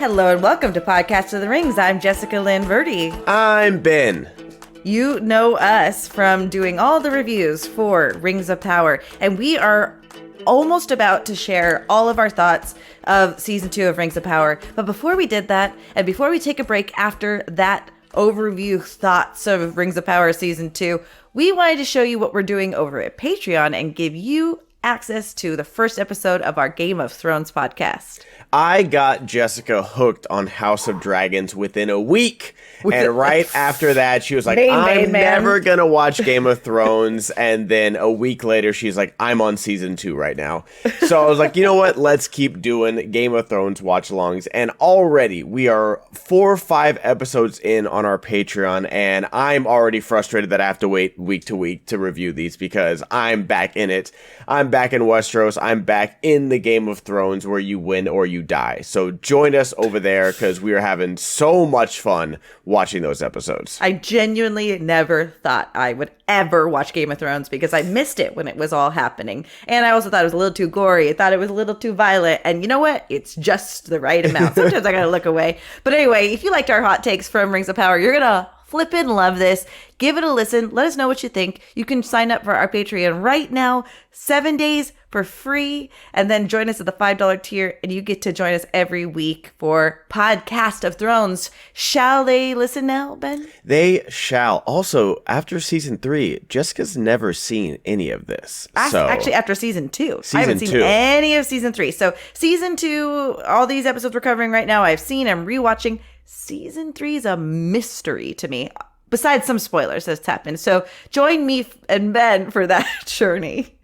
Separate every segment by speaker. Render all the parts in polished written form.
Speaker 1: Hello and welcome to Podcast of the Rings. I'm Jessica Lynn Verdi.
Speaker 2: I'm Ben.
Speaker 1: You know us from doing all the reviews for Rings of Power, and we are almost about to share all of our thoughts of Season 2 of Rings of Power. But before we did that, and before we take a break after that overview thoughts of Rings of Power Season 2, we wanted to show you what we're doing over at Patreon and give you access to the first episode of our Game of Thrones podcast.
Speaker 2: I got Jessica hooked on House of Dragons within a week. And right after that, she was like, I'm never going to watch Game of Thrones. And then a week later, she's like, I'm on season 2 right now. So I was like, you know what? Let's keep doing Game of Thrones watch-alongs. And already we are 4 or 5 episodes in on our Patreon. And I'm already frustrated that I have to wait week to week to review these because I'm back in it. I'm back in Westeros. I'm back in the Game of Thrones where you win or you die. So join us over there because we are having so much fun watching those episodes.
Speaker 1: I genuinely never thought I would ever watch Game of Thrones because I missed it when it was all happening. And I also thought it was a little too gory. I thought it was a little too violent. And you know what? It's just the right amount. Sometimes I gotta look away. But anyway, if you liked our hot takes from Rings of Power, you're gonna flippin' love this. Give it a listen. Let us know what you think. You can sign up for our Patreon right now, 7 days for free, and then join us at the $5 tier, and you get to join us every week for Podcast of Thrones. Shall they listen now, Ben?
Speaker 2: They shall. Also, after season 3, Jessica's never seen any of this.
Speaker 1: Actually, after season 2. I haven't seen any of season 3. So season 2, all these episodes we're covering right now, I've seen. I'm rewatching. Season 3 is a mystery to me, besides some spoilers that's happened. So join me and Ben for that journey.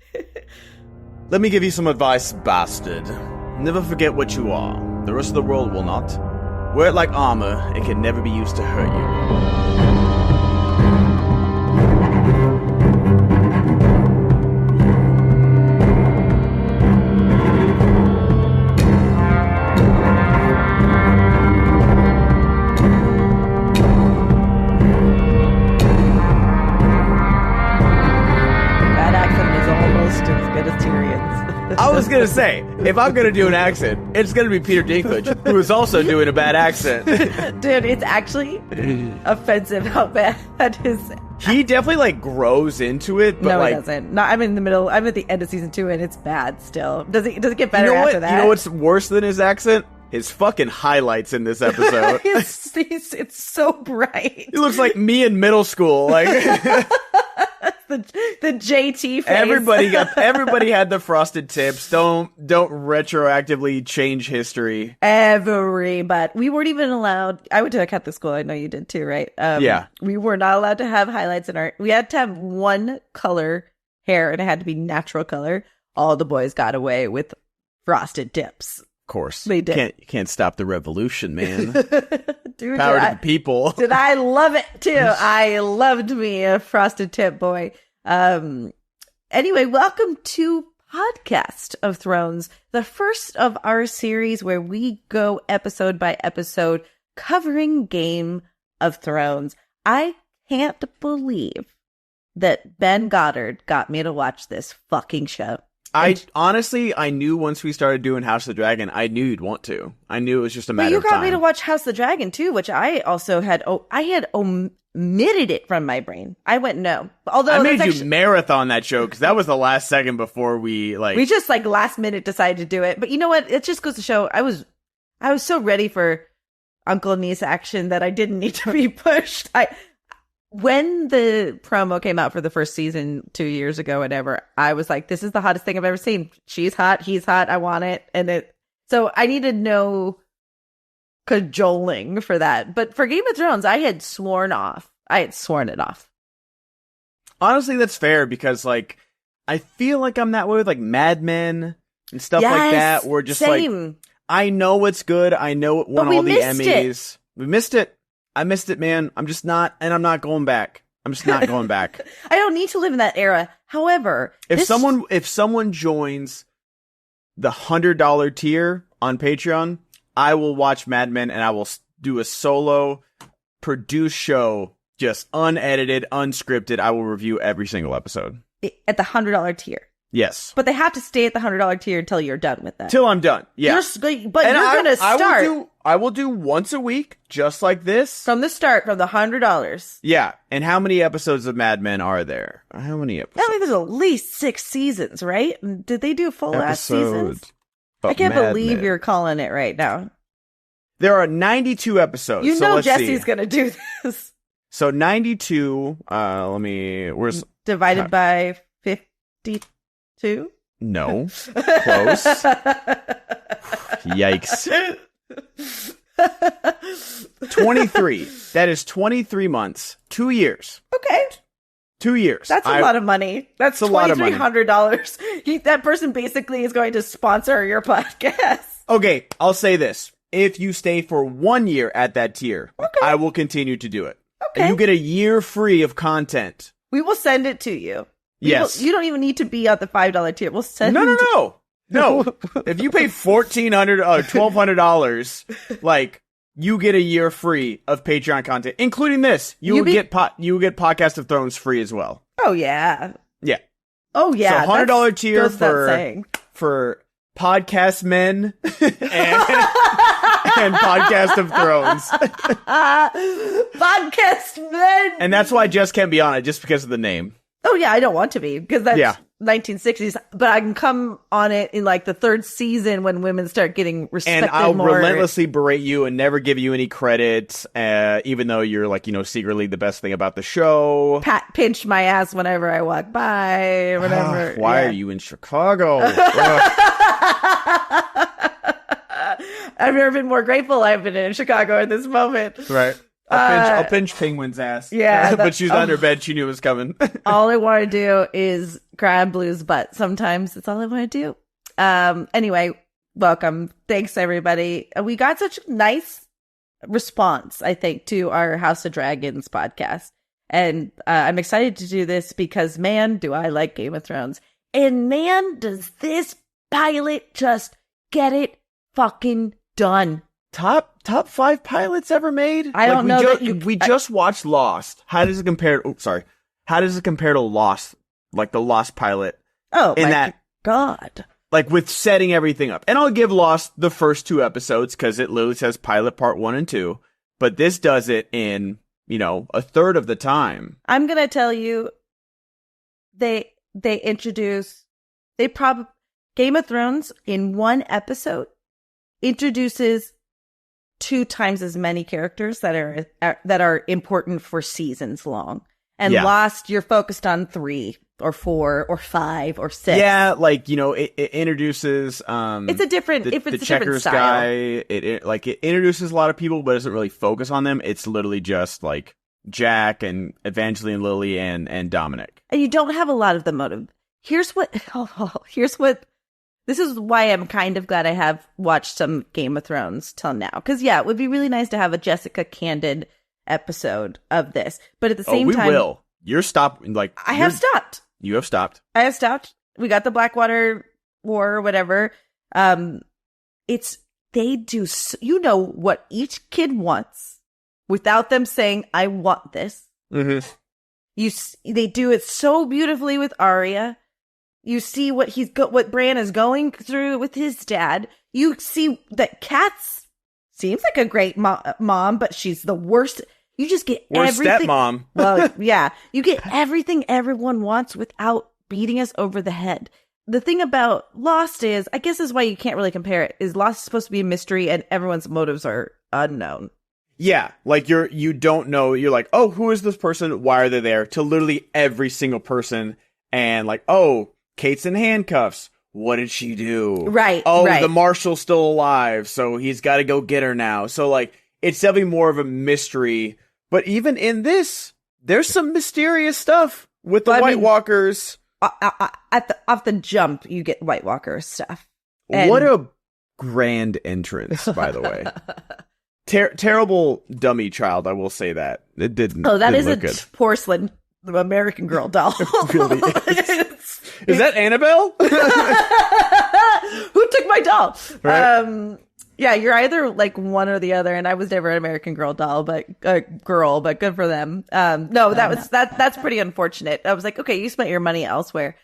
Speaker 3: Let me give you some advice, bastard. Never forget what you are. The rest of the world will not. Wear it like armor. It can never be used to hurt you. I was going to say, if I'm going to do an accent, it's going to be Peter Dinklage, who is also doing a bad accent.
Speaker 1: Dude, it's actually offensive how bad his...
Speaker 3: He definitely, grows into it, but,
Speaker 1: No, he doesn't. No, I'm in the middle. I'm at the end of season 2, and it's bad still. Does it get better after that?
Speaker 3: You know what's worse than his accent? His fucking highlights in this episode.
Speaker 1: It's so bright.
Speaker 3: He looks like me in middle school.
Speaker 1: The JT face.
Speaker 3: Everybody had the frosted tips. Don't retroactively change history.
Speaker 1: But we weren't even allowed. I went to a Catholic school. I know you did too, right?
Speaker 3: Yeah.
Speaker 1: We were not allowed to have highlights in our. We had to have one color hair, and it had to be natural color. All the boys got away with frosted tips.
Speaker 3: Of course,
Speaker 1: they did.
Speaker 3: You can't stop the revolution, man.
Speaker 1: Dude,
Speaker 3: power to the people.
Speaker 1: Did I love it too? I loved me a frosted tip, boy. Anyway, welcome to Podcast of Thrones, the first of our series where we go episode by episode covering Game of Thrones. I can't believe that Ben Goddard got me to watch this fucking show.
Speaker 3: I knew once we started doing House of the Dragon, I knew you'd want to. I knew it was just a matter of time.
Speaker 1: But you got me to watch House of the Dragon too, which I also had. I had omitted it from my brain. I went no. Although
Speaker 3: I made you marathon that show because that was the last second before we
Speaker 1: We just last minute decided to do it. But you know what? It just goes to show I was so ready for uncle and niece action that I didn't need to be pushed. When the promo came out for the first season 2 years ago, whatever, I was like, this is the hottest thing I've ever seen. She's hot. He's hot. I want it. So I needed no cajoling for that. But for Game of Thrones, I had sworn it off.
Speaker 3: Honestly, that's fair because, I feel like I'm that way with, Mad Men and stuff like that. Where just,
Speaker 1: same.
Speaker 3: I know it's good. I know it won all the Emmys. We missed it. I missed it, man. I'm just not, and I'm not going back. I'm just not going back.
Speaker 1: I don't need to live in that era. However,
Speaker 3: if someone joins the $100 tier on Patreon, I will watch Mad Men and I will do a solo produced show, just unedited, unscripted. I will review every single episode
Speaker 1: at the $100 tier.
Speaker 3: Yes.
Speaker 1: But they have to stay at the $100 tier until you're done with that.
Speaker 3: Till I'm done. Yeah.
Speaker 1: You're going to start.
Speaker 3: I will do once a week, just like this.
Speaker 1: From the start, from the $100.
Speaker 3: Yeah. And how many episodes of Mad Men are there? How many episodes?
Speaker 1: I mean, there's at least 6 seasons, right? Did they do full last seasons? I can't believe you're calling it right now.
Speaker 3: There are 92 episodes.
Speaker 1: You know Jesse's going to do this.
Speaker 3: So 92, where's...
Speaker 1: Divided by 52?
Speaker 3: No. Close. Yikes. 23. That is 23 months. 2 years.
Speaker 1: Okay.
Speaker 3: 2 years.
Speaker 1: That's a lot of money. That's
Speaker 3: a lot of money.
Speaker 1: $2,300. That person basically is going to sponsor your podcast.
Speaker 3: Okay, I'll say this. If you stay for 1 year at that tier, I will continue to do it.
Speaker 1: Okay.
Speaker 3: And you get a year free of content.
Speaker 1: We will send it to you.
Speaker 3: Yes.
Speaker 1: You don't even need to be at the $5 tier. We'll send it.
Speaker 3: No. If you pay $1,400 or $1,200, like, you get a year free of Patreon content, including this. You will get Podcast of Thrones free as well.
Speaker 1: Oh yeah.
Speaker 3: Yeah.
Speaker 1: Oh yeah.
Speaker 3: So $100 tier for podcast men and Podcast of Thrones.
Speaker 1: Podcast men.
Speaker 3: And that's why Jess can't be on it, just because of the name.
Speaker 1: Oh yeah, I don't want to be, because that's 1960s. But I can come on it in like the 3rd season when women start getting respected more.
Speaker 3: And I'll relentlessly berate you and never give you any credit, even though you're like, secretly the best thing about the show.
Speaker 1: Pinch my ass whenever I walk by, or whatever.
Speaker 3: Why are you in Chicago?
Speaker 1: I've never been more grateful I've been in Chicago at this moment.
Speaker 3: Right. I'll pinch Penguin's ass.
Speaker 1: Yeah.
Speaker 3: But she's under bed. She knew it was coming.
Speaker 1: All I want to do is grab Blue's butt. Sometimes that's all I want to do. Anyway, welcome. Thanks, everybody. We got such a nice response, I think, to our House of Dragons podcast. And I'm excited to do this because, man, do I like Game of Thrones. And man, does this pilot just get it fucking done.
Speaker 3: Top 5 pilots ever made?
Speaker 1: I don't know.
Speaker 3: We just watched Lost. How does it compare? How does it compare to Lost? Like the Lost pilot?
Speaker 1: Oh my God!
Speaker 3: Like with setting everything up. And I'll give Lost the first 2 episodes because it literally says pilot part 1 and 2. But this does it in a third of the time.
Speaker 1: I'm gonna tell you, Game of Thrones in 1 episode introduces 2 times as many characters that are important for seasons long. And Lost, you're focused on 3 or 4 or 5 or 6.
Speaker 3: Yeah, like, it introduces
Speaker 1: it's a different
Speaker 3: the
Speaker 1: different style.
Speaker 3: Guy. It introduces a lot of people, but doesn't really focus on them. It's literally just like Jack and Evangeline Lilly and Dominic.
Speaker 1: And you don't have a lot of the motive. This is why I'm kind of glad I have watched some Game of Thrones till now. Because, it would be really nice to have a Jessica candid episode of this. But at the same time...
Speaker 3: we will. You're stopping,
Speaker 1: I have stopped.
Speaker 3: You have stopped.
Speaker 1: I have stopped. We got the Blackwater War or whatever. They do... what each kid wants without them saying, I want this.
Speaker 3: Mm-hmm.
Speaker 1: They do it so beautifully with Arya. You see what Bran is going through with his dad. You see that Kat's seems like a great mom, but she's the worst. You just get everything.
Speaker 3: Stepmom.
Speaker 1: Well, yeah, you get everything everyone wants without beating us over the head. The thing about Lost is, I guess, is why you can't really compare it. Is Lost is supposed to be a mystery, and everyone's motives are unknown.
Speaker 3: Yeah, like you don't know. You're like, oh, who is this person? Why are they there? To literally every single person, and like, oh, Kate's in handcuffs. What did she do?
Speaker 1: Right.
Speaker 3: Oh, the marshal's still alive, so he's got to go get her now. So, like, it's definitely more of a mystery. But even in this, there's some mysterious stuff with the White Walkers.
Speaker 1: Off the jump, you get White Walker stuff.
Speaker 3: What a grand entrance, by the way. Terrible dummy child, I will say that. It didn't.
Speaker 1: Oh, that
Speaker 3: didn't
Speaker 1: is a porcelain American Girl doll.
Speaker 3: It really is. Is that Annabelle?
Speaker 1: Who took my doll?
Speaker 3: Right.
Speaker 1: Yeah, you're either like one or the other, and I was never an American Girl doll, but good for them. No, that's pretty unfortunate. I was like, okay, you spent your money elsewhere.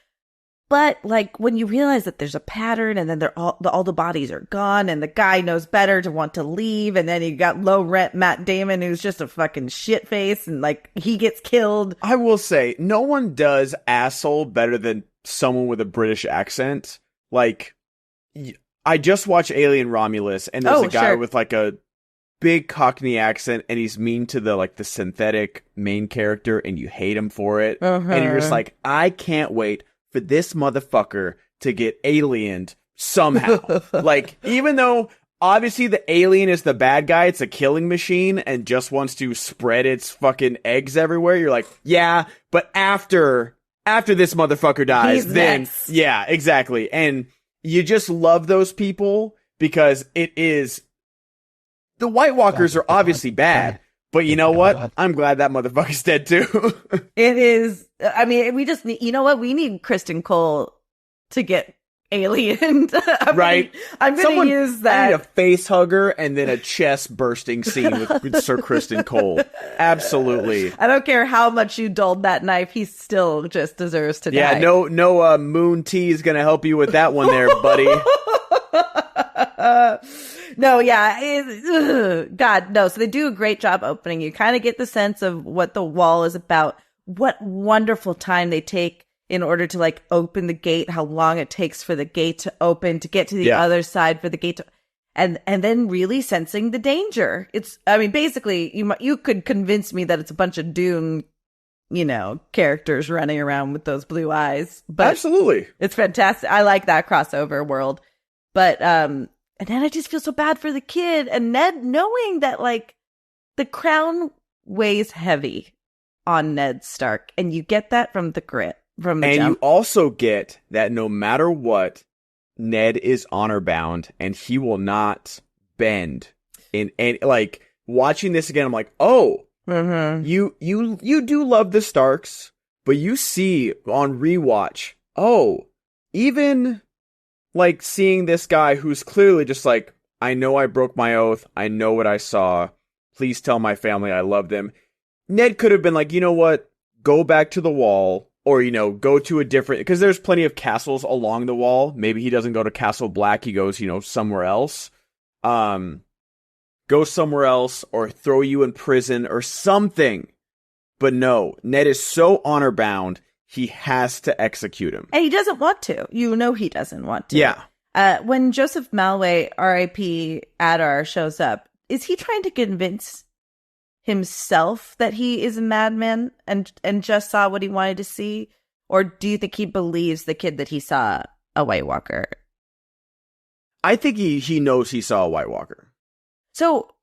Speaker 1: But like when you realize that there's a pattern and then they're all the bodies are gone and the guy knows better to want to leave, and then you got low rent Matt Damon who's just a fucking shit face and like he gets killed.
Speaker 3: I will say no one does asshole better than someone with a British accent. Like I just watched Alien Romulus and there's a guy with like a big Cockney accent and he's mean to the synthetic main character and you hate him for it. And you're just like, I can't wait for this motherfucker to get aliened somehow. Like, even though obviously the alien is the bad guy, it's a killing machine and just wants to spread its fucking eggs everywhere. You're like, yeah, but after this motherfucker dies, then next. Yeah, exactly. And you just love those people because it is the White Walkers are obviously bad. But you know what? I'm glad that motherfucker's dead too.
Speaker 1: It is. I mean, we just need, you know what? We need Kristen Cole to get aliened.
Speaker 3: Right?
Speaker 1: I'm going to use that.
Speaker 3: I need a face hugger and then a chest bursting scene with Sir Kristen Cole. Absolutely.
Speaker 1: I don't care how much you dulled that knife. He still just deserves to die.
Speaker 3: Yeah, no moon tea is going to help you with that one there, buddy.
Speaker 1: No, yeah. God, no. So they do a great job opening. You kind of get the sense of what the wall is about. What wonderful time they take in order to like open the gate, how long it takes for the gate to open, to get to the other side for the gate to, and then really sensing the danger. It's, I mean, basically you could convince me that it's a bunch of Dune, characters running around with those blue eyes, but
Speaker 3: absolutely.
Speaker 1: It's fantastic. I like that crossover world. But, and then I just feel so bad for the kid and Ned, knowing that like the crown weighs heavy on Ned Stark, and you get that from the grit. And
Speaker 3: you also get that no matter what, Ned is honor bound and he will not bend. And like watching this again, I'm like, oh, you do love the Starks, but you see on rewatch, oh, even like seeing this guy who's clearly just like, I know I broke my oath. I know what I saw. Please tell my family I love them. Ned could have been like, you know what? Go back to the wall. Or, go to a different... Because there's plenty of castles along the wall. Maybe he doesn't go to Castle Black. He goes, somewhere else. Go somewhere else or throw you in prison or something. But no, Ned is so honor-bound, he has to execute him.
Speaker 1: And he doesn't want to. He doesn't want to.
Speaker 3: Yeah.
Speaker 1: When Joseph Malway, R.I.P. Adar, shows up, is he trying to convince himself that he is a madman and just saw what he wanted to see? Or do you think he believes the kid that he saw a White Walker?
Speaker 3: I think he knows he saw a White Walker.
Speaker 1: So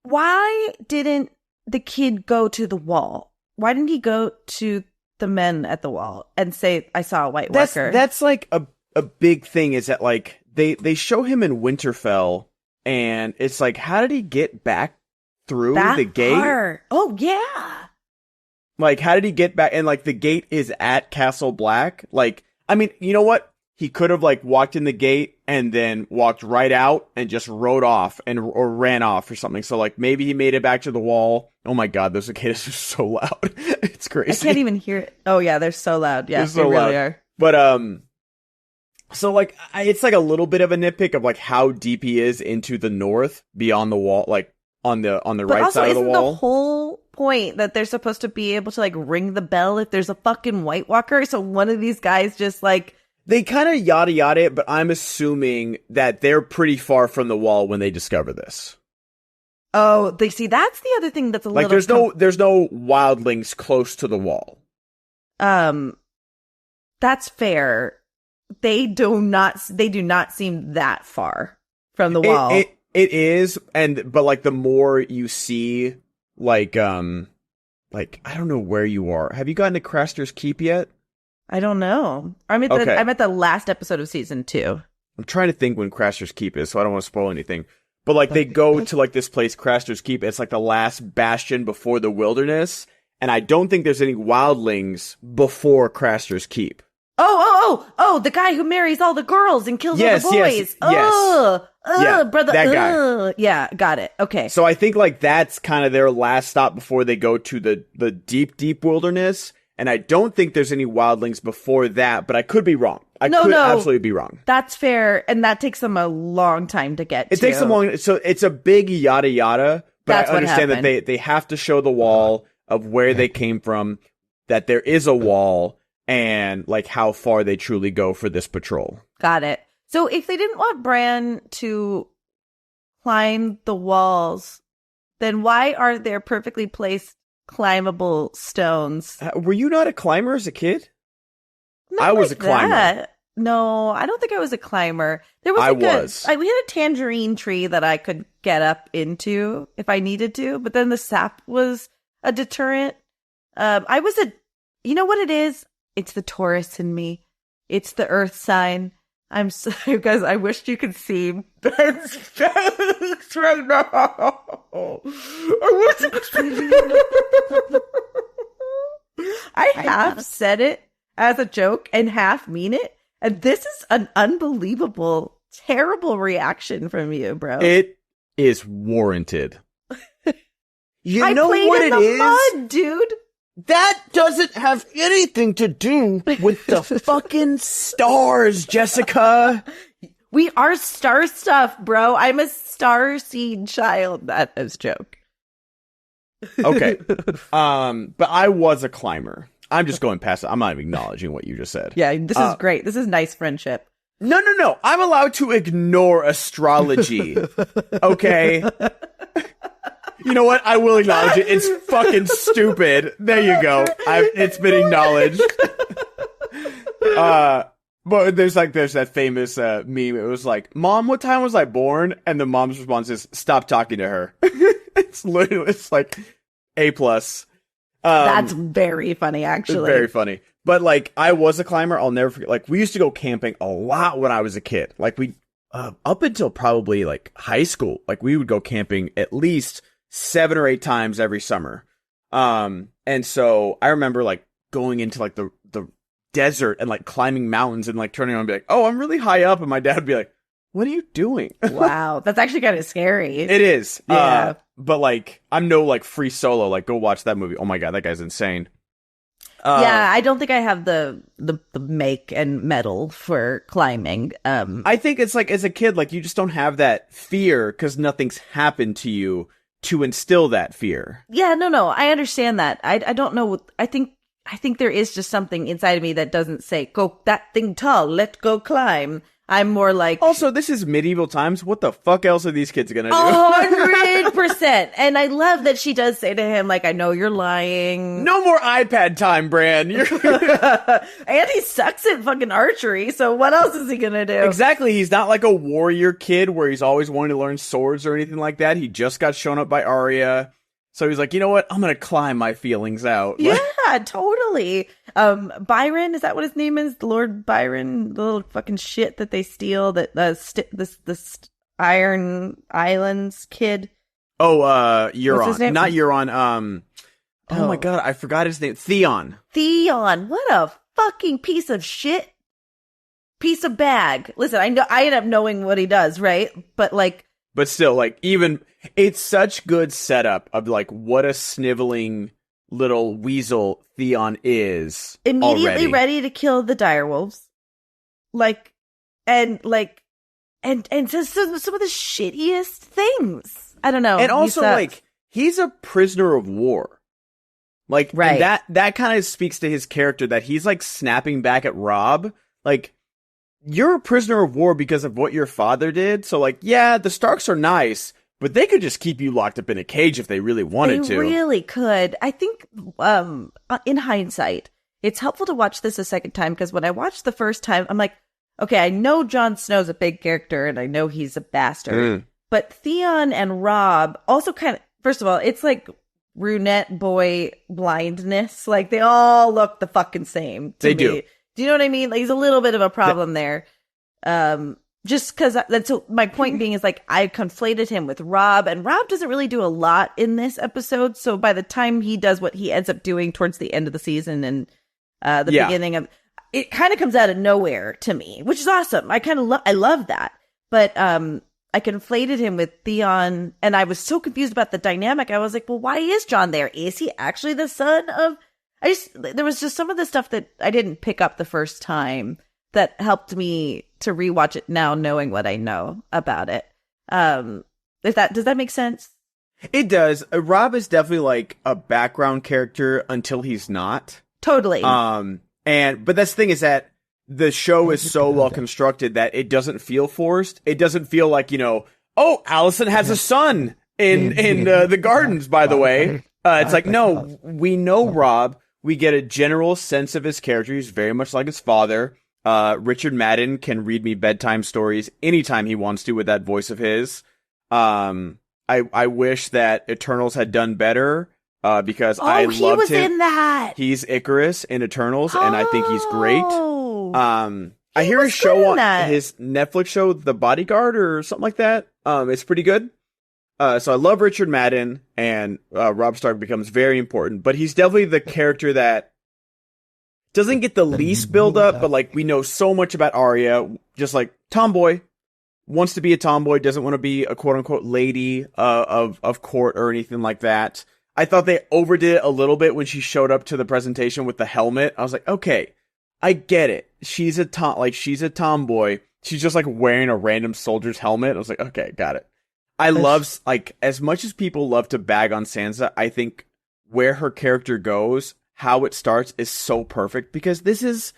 Speaker 1: why didn't the kid go to the wall? Why didn't he go to the men at the wall and say, I saw a White Walker?
Speaker 3: That's like a big thing, is that like they show him in Winterfell and it's like, how did he get back through the gate?
Speaker 1: Far. Oh yeah.
Speaker 3: Like, how did he get back? And like the gate is at Castle Black. Like, I mean, you know what? He could have like walked in the gate and then walked right out and just rode off or ran off or something. So like maybe he made it back to the wall. Oh my God, those cicadas are so loud. It's crazy.
Speaker 1: I can't even hear it. Oh yeah, they're so loud. Yeah, they really are.
Speaker 3: But so like it's like a little bit of a nitpick of like how deep he is into the north beyond the wall, like on the right side of the wall.
Speaker 1: But also, isn't the whole point that they're supposed to be able to like ring the bell if there's a fucking White Walker? So one of these guys just like...
Speaker 3: They kind of yada yada it, but I'm assuming that they're pretty far from the wall when they discover this.
Speaker 1: Oh, they see, that's the other thing that's a
Speaker 3: like
Speaker 1: little...
Speaker 3: there's no wildlings close to the wall.
Speaker 1: That's fair. They do not seem that far from the wall.
Speaker 3: It is, but like the more you see, like I don't know where you are. Have you gotten to Craster's Keep yet?
Speaker 1: I don't know. I'm at the last episode of season 2.
Speaker 3: I'm trying to think when Craster's Keep is, so I don't want to spoil anything. But like they go to like this place, Craster's Keep. It's like the last bastion before the wilderness, and I don't think there's any wildlings before Craster's Keep.
Speaker 1: Oh, the guy who marries all the girls and kills all the boys.
Speaker 3: Yeah,
Speaker 1: brother.
Speaker 3: That guy.
Speaker 1: Yeah, got it. Okay.
Speaker 3: So I think like that's kind of their last stop before they go to the deep, deep wilderness. And I don't think there's any wildlings before that, but I could be wrong. I could absolutely be wrong.
Speaker 1: That's fair. And that takes them a long time to get to.
Speaker 3: It takes them long. So it's a big yada yada, but I understand that they have to show the wall of where they came from, that there is a wall, and like how far they truly go for this patrol.
Speaker 1: Got it. So if they didn't want Bran to climb the walls, then why are there perfectly placed climbable stones?
Speaker 3: Were you not a climber as a kid?
Speaker 1: Not
Speaker 3: I was
Speaker 1: like
Speaker 3: a climber.
Speaker 1: That. No, I don't think I was a climber. There was we had a tangerine tree that I could get up into if I needed to, but then the sap was a deterrent. You know what it is? It's the Taurus in me. It's the earth sign. I'm sorry, guys. I wished you could see Ben's face right now. I wish you could see. I half said it as a joke and half mean it. And this is an unbelievable, terrible reaction from you, bro.
Speaker 3: It is warranted.
Speaker 1: You know what it is? Mud, dude.
Speaker 3: That doesn't have anything to do with the fucking stars, Jessica.
Speaker 1: We are star stuff, bro. I'm a star seed child. That is a joke.
Speaker 3: Okay. But I was a climber. I'm just going past it. I'm not even acknowledging what you just said.
Speaker 1: Yeah, this is great. This is nice friendship.
Speaker 3: No. I'm allowed to ignore astrology. Okay? You know what? I will acknowledge it. It's fucking stupid. There you go. It's been acknowledged. But there's that famous meme. It was like, "Mom, what time was I born?" And the mom's response is, "Stop talking to her." It's like A+.
Speaker 1: That's very funny, actually.
Speaker 3: Very funny. But like, I was a climber. I'll never forget. Like, we used to go camping a lot when I was a kid. Like, we up until probably like high school, like we would go camping at least 7 or 8 times every summer. And so I remember like going into like the desert and like climbing mountains and like turning around and be like, "Oh, I'm really high up," and my dad would be like, "What are you doing?"
Speaker 1: Wow, that's actually kind of scary.
Speaker 3: It is.
Speaker 1: Yeah.
Speaker 3: But like, I'm no like free solo. Like, go watch that movie. Oh my god, that guy's insane.
Speaker 1: Yeah, I don't think I have the make and metal for climbing.
Speaker 3: I think it's like, as a kid, like you just don't have that fear because nothing's happened to you to instill that fear.
Speaker 1: Yeah, no, I understand that. I don't know. I think there is just something inside of me that doesn't say, "Go that thing tall, let's go climb." I'm more like...
Speaker 3: Also, this is medieval times. What the fuck else are these kids gonna do?
Speaker 1: 100%. And I love that she does say to him, like, "I know you're lying."
Speaker 3: No more iPad time, Bran.
Speaker 1: And he sucks at fucking archery, so what else is he gonna do?
Speaker 3: Exactly. He's not like a warrior kid where he's always wanting to learn swords or anything like that. He just got shown up by Arya. So he's like, "You know what? I'm gonna climb my feelings out."
Speaker 1: Yeah, totally. Byron, is that what his name is? Lord Byron, the little fucking shit that they steal, that this Iron Islands kid.
Speaker 3: Oh, Euron.
Speaker 1: What's his name?
Speaker 3: Not Euron. Oh my god, I forgot his name. Theon.
Speaker 1: What a fucking piece of shit. Piece of bag. Listen, I know I end up knowing what he does, right? But
Speaker 3: still, like, even it's such good setup of like what a sniveling little weasel Theon is.
Speaker 1: Immediately
Speaker 3: already.
Speaker 1: Ready to kill the direwolves. And just some of the shittiest things. I don't know.
Speaker 3: And also, like, he's a prisoner of war. Like,
Speaker 1: right.
Speaker 3: And that kind of speaks to his character, that he's like snapping back at Robb. Like, you're a prisoner of war because of what your father did. So, like, yeah, the Starks are nice, but they could just keep you locked up in a cage if they really wanted to.
Speaker 1: They really could. I think, in hindsight, it's helpful to watch this a second time, because when I watched the first time, I'm like, okay, I know Jon Snow's a big character and I know he's a bastard, but Theon and Robb also kind of, first of all, it's like brunette boy blindness. Like, they all look the fucking same to me.
Speaker 3: do.
Speaker 1: Do you know what I mean? Like, there's a little bit of a problem there. Just because that's, so my point being is, like, I conflated him with Robb, and Robb doesn't really do a lot in this episode. So by the time he does what he ends up doing towards the end of the season and the beginning of, it kind of comes out of nowhere to me, which is awesome. I kind of I love that. But I conflated him with Theon, and I was so confused about the dynamic. I was like, well, why is Jon there? Is he actually the son of? there was just some of the stuff that I didn't pick up the first time that helped me to rewatch it now, knowing what I know about it. Does that make sense?
Speaker 3: It does. Rob is definitely like a background character until he's not.
Speaker 1: Totally.
Speaker 3: But that's the thing is that the show is so well constructed that it doesn't feel forced. It doesn't feel like, oh, Allison has a son in the gardens, by the way. It's like, no, we know Rob. We get a general sense of his character. He's very much like his father. Richard Madden can read me bedtime stories anytime he wants to with that voice of his. I wish that Eternals had done better, because I loved him.
Speaker 1: He was in that.
Speaker 3: He's Icarus in Eternals, and I think he's great. I hear his show on his Netflix show, The Bodyguard or something like that. It's pretty good. So I love Richard Madden, and Rob Stark becomes very important, but he's definitely the character that doesn't get the least build up, but like we know so much about Arya, just like tomboy, wants to be a tomboy, doesn't want to be a quote unquote lady of court or anything like that. I thought they overdid it a little bit when she showed up to the presentation with the helmet. I was like, okay, I get it. She's a tomboy. She's just like wearing a random soldier's helmet. I was like, okay, got it. I love, like, as much as people love to bag on Sansa, I think where her character goes, how it starts is so perfect, because this is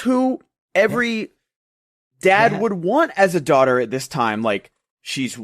Speaker 3: who every dad would want as a daughter at this time. Like, she's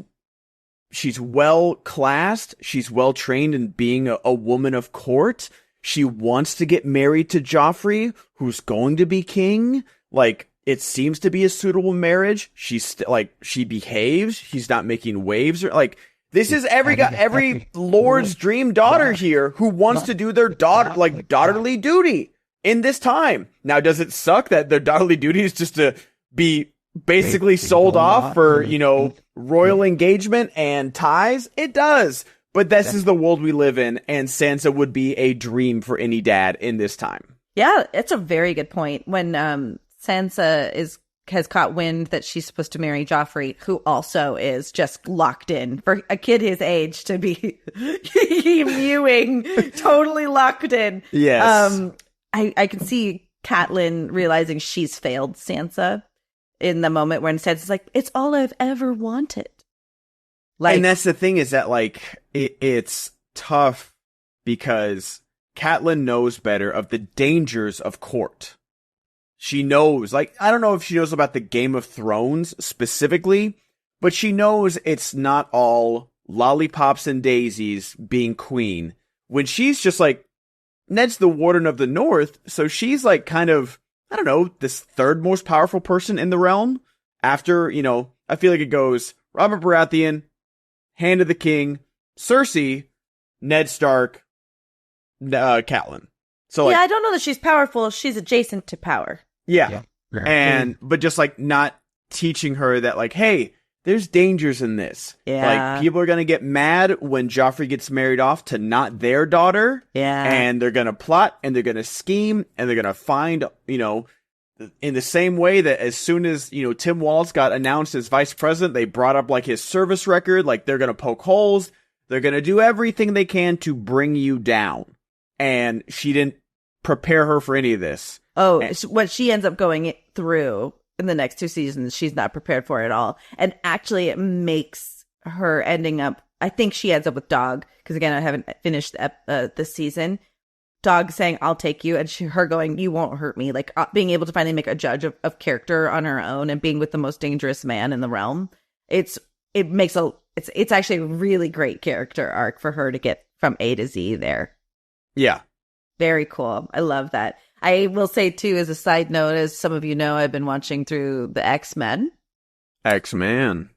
Speaker 3: well classed, she's well trained in being a woman of court. She wants to get married to Joffrey, who's going to be king. Like, it seems to be a suitable marriage. She's she behaves. She's not making waves, or like, this is every lord's dream daughter here who wants to do their daughterly duty in this time. Now, does it suck that their daughterly duty is just to be basically sold off for, royal engagement and ties? It does. But this is the world we live in, and Sansa would be a dream for any dad in this time.
Speaker 1: Yeah, it's a very good point. When Sansa has caught wind that she's supposed to marry Joffrey, who also is just locked in. For a kid his age to be mewing, totally locked in.
Speaker 3: Yes.
Speaker 1: I can see Catelyn realizing she's failed Sansa in the moment when Sansa's like, it's all I've ever wanted. Like,
Speaker 3: and that's the thing, is that like it's tough because Catelyn knows better of the dangers of court. She knows, like, I don't know if she knows about the Game of Thrones specifically, but she knows it's not all lollipops and daisies being queen. When she's just like, Ned's the Warden of the North, so she's like kind of, I don't know, this third most powerful person in the realm. After, I feel like it goes Robert Baratheon, Hand of the King, Cersei, Ned Stark, Catelyn. So
Speaker 1: I don't know that she's powerful. She's adjacent to power.
Speaker 3: Yeah. But just like not teaching her that, like, hey, there's dangers in this.
Speaker 1: Yeah.
Speaker 3: Like, people are going to get mad when Joffrey gets married off to not their daughter.
Speaker 1: Yeah.
Speaker 3: And they're going to plot and they're going to scheme and they're going to find, in the same way that as soon as, Tim Walz got announced as vice president, they brought up like his service record. Like, they're going to poke holes. They're going to do everything they can to bring you down. And she didn't prepare her for any of this.
Speaker 1: Oh, what she ends up going through in the next 2 seasons, she's not prepared for it at all. And actually, it makes her ending up, I think she ends up with Dog, because again, I haven't finished this season. Dog saying, I'll take you, and her going, you won't hurt me. Like, being able to finally make a judge of character on her own and being with the most dangerous man in the realm. It's actually a really great character arc for her to get from A to Z there.
Speaker 3: Yeah.
Speaker 1: Very cool. I love that. I will say, too, as a side note, as some of you know, I've been watching through the X-Men, and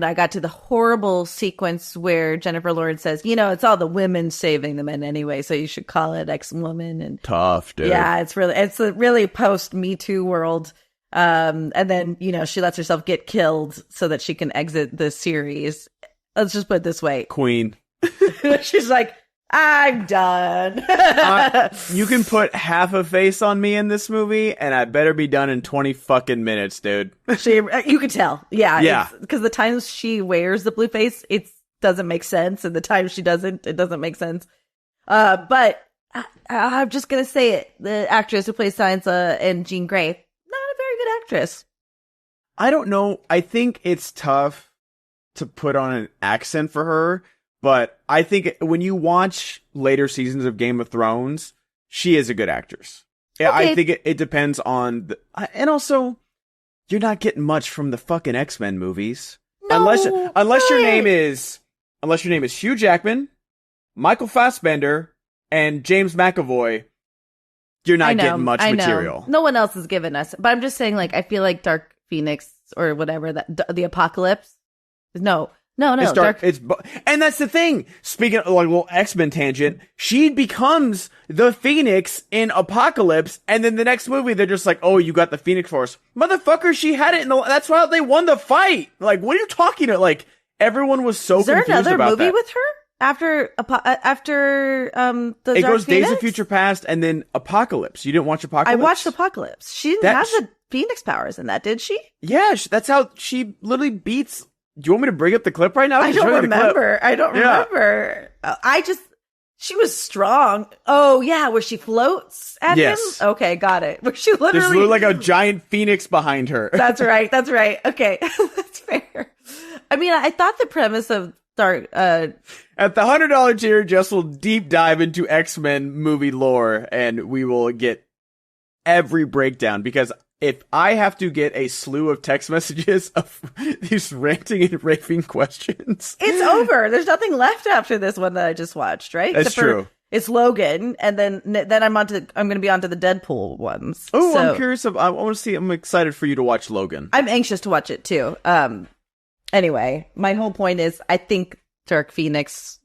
Speaker 1: I got to the horrible sequence where Jennifer Lawrence says, it's all the women saving the men anyway, so you should call it X-Woman. And
Speaker 3: tough, dude.
Speaker 1: Yeah, it's a really post-Me Too world. And then, she lets herself get killed so that she can exit the series. Let's just put it this way.
Speaker 3: Queen.
Speaker 1: She's like, I'm done.
Speaker 3: You can put half a face on me in this movie, and I better be done in 20 fucking minutes, dude.
Speaker 1: You can tell.
Speaker 3: Yeah.
Speaker 1: Because the times she wears the blue face, it doesn't make sense. And the times she doesn't, it doesn't make sense. But I'm just gonna say it: the actress who plays Sansa and Jean Grey, not a very good actress.
Speaker 3: I don't know. I think it's tough to put on an accent for her, but I think when you watch later seasons of Game of Thrones, she is a good actress. Okay. I think it depends on and also, you're not getting much from the fucking X-Men movies.
Speaker 1: No,
Speaker 3: unless your name is Hugh Jackman, Michael Fassbender, and James McAvoy, you're not getting much material.
Speaker 1: No one else has given us. But I'm just saying, like, I feel like Dark Phoenix or whatever, the Apocalypse. No.
Speaker 3: It's dark. And that's the thing. Speaking of like a little X-Men tangent, she becomes the Phoenix in Apocalypse, and then the next movie they're just like, "Oh, you got the Phoenix Force, motherfucker." She had it that's why they won the fight. Like, what are you talking about? Like, everyone was so confused about that. Is there another movie
Speaker 1: with her after the
Speaker 3: It
Speaker 1: Dark
Speaker 3: goes
Speaker 1: Phoenix?
Speaker 3: Days of Future Past and then Apocalypse. You didn't watch Apocalypse?
Speaker 1: I watched Apocalypse. She didn't have the Phoenix powers in that, did she?
Speaker 3: Yeah, that's how she literally beats. Do you want me to bring up the clip right now?
Speaker 1: I don't remember. She was strong. Oh, yeah, where she floats at him? Okay, got it. Where she literally...
Speaker 3: There's like a giant phoenix behind her.
Speaker 1: That's right. Okay, that's fair. I mean, I thought the premise of Dark...
Speaker 3: At the $100 tier, Jess will deep dive into X-Men movie lore, and we will get every breakdown, because... if I have to get a slew of text messages of these ranting and raving questions,
Speaker 1: it's over. There's nothing left after this one that I just watched, right?
Speaker 3: That's true.
Speaker 1: It's Logan, and then I'm going to be onto the Deadpool ones.
Speaker 3: Oh, I'm curious. I want to see. I'm excited for you to watch Logan.
Speaker 1: I'm anxious to watch it too. Anyway, my whole point is, I think Dark Phoenix,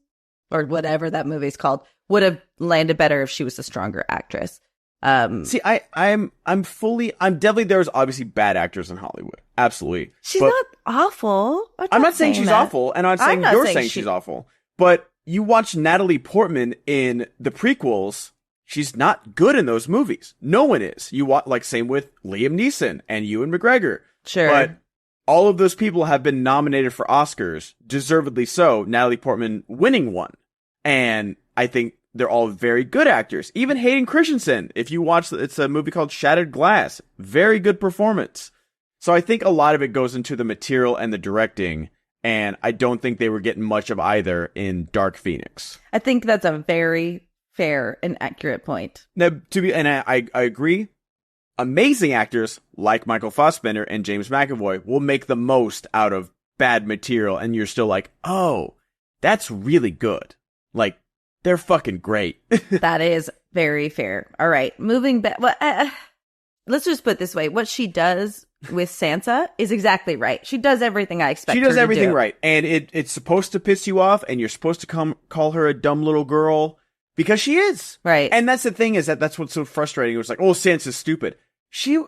Speaker 1: or whatever that movie's called, would have landed better if she was a stronger actress.
Speaker 3: See, I'm definitely, there's obviously bad actors in Hollywood. Absolutely.
Speaker 1: She's not awful.
Speaker 3: I'm not saying she's awful, and I'm not saying you're saying she's awful. But you watch Natalie Portman in the prequels, she's not good in those movies. No one is. You watch, like, same with Liam Neeson and Ewan McGregor.
Speaker 1: Sure.
Speaker 3: But all of those people have been nominated for Oscars, deservedly so, Natalie Portman winning one. And I think they're all very good actors. Even Hayden Christensen, if you watch, it's a movie called Shattered Glass. Very good performance. So I think a lot of it goes into the material and the directing, and I don't think they were getting much of either in Dark Phoenix.
Speaker 1: I think that's a very fair and accurate point.
Speaker 3: Now, I agree. Amazing actors like Michael Fassbender and James McAvoy will make the most out of bad material, and you're still like, oh, that's really good. Like, they're fucking great.
Speaker 1: That is very fair. All right, moving back. Well, let's just put it this way: what she does with Sansa is exactly right. She does everything I expect.
Speaker 3: She does everything right, and it's supposed to piss you off, and you're supposed to call her a dumb little girl because she is.
Speaker 1: Right.
Speaker 3: And that's the thing, is that's what's so frustrating. It was like, oh, Sansa's stupid. She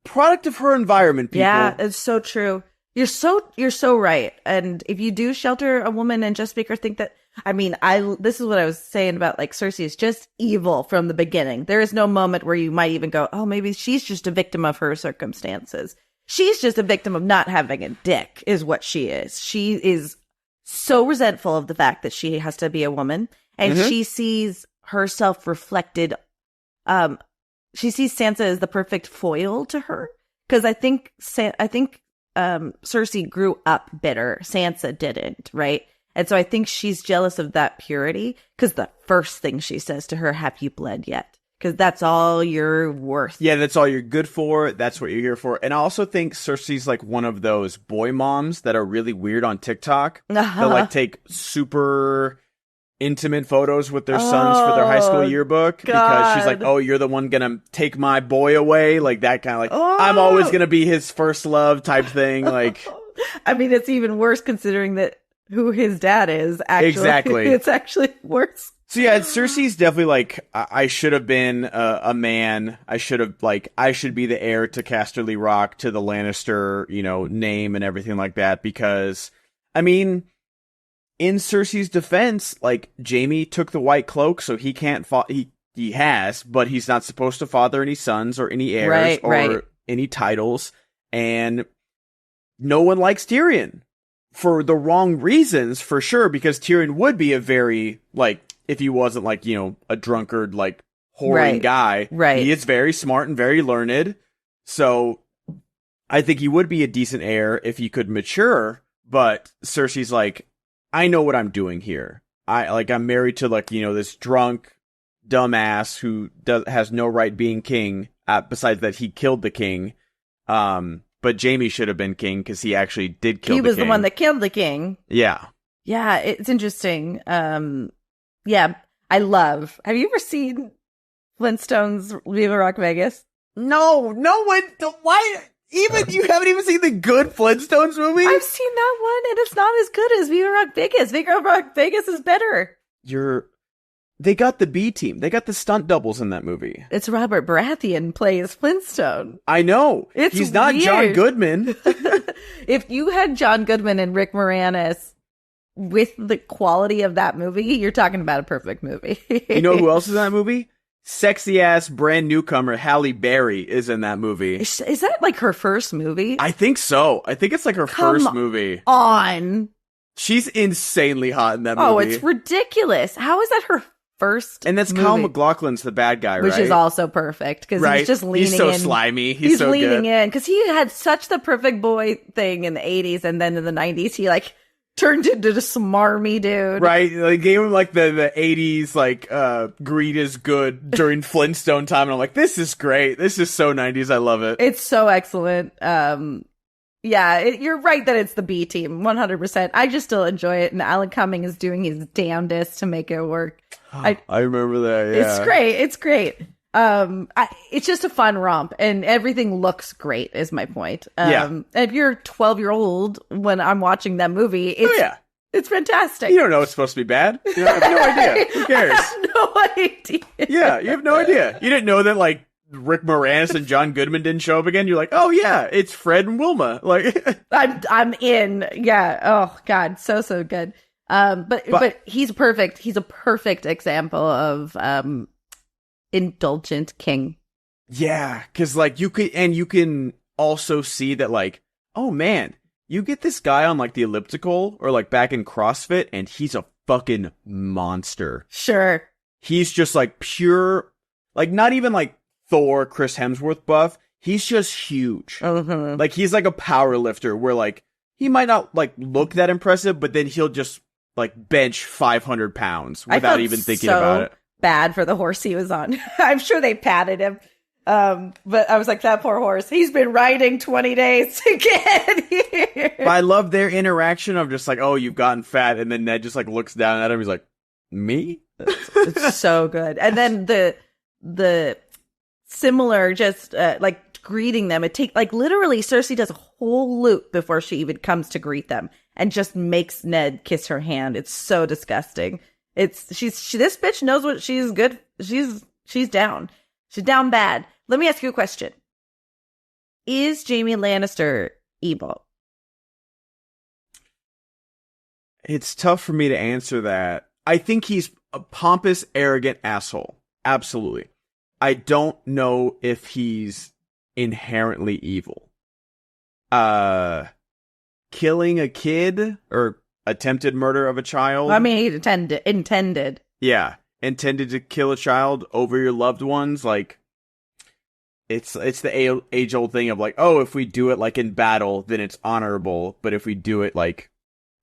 Speaker 3: product of her environment. People.
Speaker 1: Yeah, it's so true. You're so right. And if you do shelter a woman and just make her think that. I mean, this is what I was saying about, like, Cersei is just evil from the beginning. There is no moment where you might even go, oh, maybe she's just a victim of her circumstances. She's just a victim of not having a dick, is what she is. She is so resentful of the fact that she has to be a woman, and she sees herself reflected. She sees Sansa as the perfect foil to her, because I think Cersei grew up bitter. Sansa didn't, right? And so I think she's jealous of that purity, because the first thing she says to her, have you bled yet? Because that's all you're worth.
Speaker 3: Yeah, that's all you're good for. That's what you're here for. And I also think Cersei's like one of those boy moms that are really weird on TikTok. They'll like take super intimate photos with their sons for their high school yearbook.
Speaker 1: God.
Speaker 3: Because she's like, oh, you're the one gonna take my boy away. Like that kind of like, I'm always gonna be his first love type thing. Like,
Speaker 1: I mean, it's even worse considering that who his dad is, actually.
Speaker 3: Exactly.
Speaker 1: It's actually worse.
Speaker 3: So yeah, Cersei's definitely like, I should have been a man. I should be the heir to Casterly Rock, to the Lannister, name and everything like that. Because, I mean, in Cersei's defense, like, Jaime took the White Cloak, so he can't, he has, but he's not supposed to father any sons or any heirs or any titles. And no one likes Tyrion. For the wrong reasons, for sure, because Tyrion would be a very, like, if he wasn't like, a drunkard, like whoring guy.
Speaker 1: Right.
Speaker 3: He is very smart and very learned. So I think he would be a decent heir if he could mature. But Cersei's like, I know what I'm doing here. I'm married to like, this drunk dumbass who has no right being king. Besides that, he killed the king. But Jaime should have been king because he actually did kill the king.
Speaker 1: He was the one that killed the king.
Speaker 3: Yeah.
Speaker 1: Yeah, it's interesting. Yeah, I love. Have you ever seen Flintstones Viva Rock Vegas?
Speaker 3: No one. Why? Even you haven't even seen the good Flintstones movie?
Speaker 1: I've seen that one, and it's not as good as Viva Rock Vegas. Viva Rock Vegas is better.
Speaker 3: They got the B team. They got the stunt doubles in that movie.
Speaker 1: It's Robert Baratheon plays Flintstone.
Speaker 3: I know. He's not
Speaker 1: weird.
Speaker 3: John Goodman.
Speaker 1: If you had John Goodman and Rick Moranis with the quality of that movie, you're talking about a perfect movie.
Speaker 3: You know who else is in that movie? Sexy ass brand newcomer Halle Berry is in that movie.
Speaker 1: Is that like her first movie?
Speaker 3: I think so. I think it's like her first movie.
Speaker 1: On.
Speaker 3: She's insanely hot in that movie.
Speaker 1: Oh, it's ridiculous. How is that her first
Speaker 3: And that's
Speaker 1: movie?
Speaker 3: Kyle MacLachlan's the bad guy, right?
Speaker 1: Which is also perfect because he's just leaning in.
Speaker 3: He's so slimy. He's so
Speaker 1: leaning
Speaker 3: good.
Speaker 1: in because he had such the perfect boy thing in the 80s, and then in the 90s he like turned into the smarmy dude.
Speaker 3: Right. They gave him like the 80s like greed is good during Flintstone time, and I'm like, this is great. This is so 90s. I love it.
Speaker 1: It's so excellent. Yeah, you're right that it's the B team, 100%. I just still enjoy it, and Alan Cumming is doing his damnedest to make it work.
Speaker 3: I remember that. Yeah.
Speaker 1: It's great. It's great. It's just a fun romp, and everything looks great. Is my point. And if you're a 12-year-old when I'm watching that movie, it's fantastic.
Speaker 3: You don't know it's supposed to be bad. You have no idea. Who cares?
Speaker 1: I have no idea.
Speaker 3: Yeah, you have no idea. You didn't know that like Rick Moranis and John Goodman didn't show up again. You're like, oh yeah, it's Fred and Wilma. Like,
Speaker 1: I'm in. Yeah. Oh God, so good. But he's perfect. He's a perfect example of indulgent king.
Speaker 3: Yeah, because like you can also see that like, oh man, you get this guy on like the elliptical or like back in CrossFit, and he's a fucking monster.
Speaker 1: Sure.
Speaker 3: He's just like pure, like not even like Thor, Chris Hemsworth buff. He's just huge.
Speaker 1: Mm-hmm.
Speaker 3: Like he's like a power lifter where like he might not like look that impressive, but then he'll just like bench 500 pounds without even thinking about it.
Speaker 1: Bad for the horse he was on. I'm sure they patted him. But I was like, that poor horse. He's been riding 20 days to get here.
Speaker 3: But I love their interaction of just like, oh, you've gotten fat. And then Ned just like looks down at him. He's like, me?
Speaker 1: It's so good. And then the similar just like greeting them. It take like literally Cersei does a whole loop before she even comes to greet them and just makes Ned kiss her hand. It's so disgusting. This bitch knows what she's good. She's down. She's down bad. Let me ask you a question. Is Jaime Lannister evil?
Speaker 3: It's tough for me to answer that. I think he's a pompous, arrogant asshole. Absolutely. I don't know if he's inherently evil. Killing a kid or attempted murder of a child.
Speaker 1: I mean, he intended.
Speaker 3: Yeah. Intended to kill a child over your loved ones. Like, it's the age-old thing of like, oh, if we do it like in battle, then it's honorable. But if we do it like,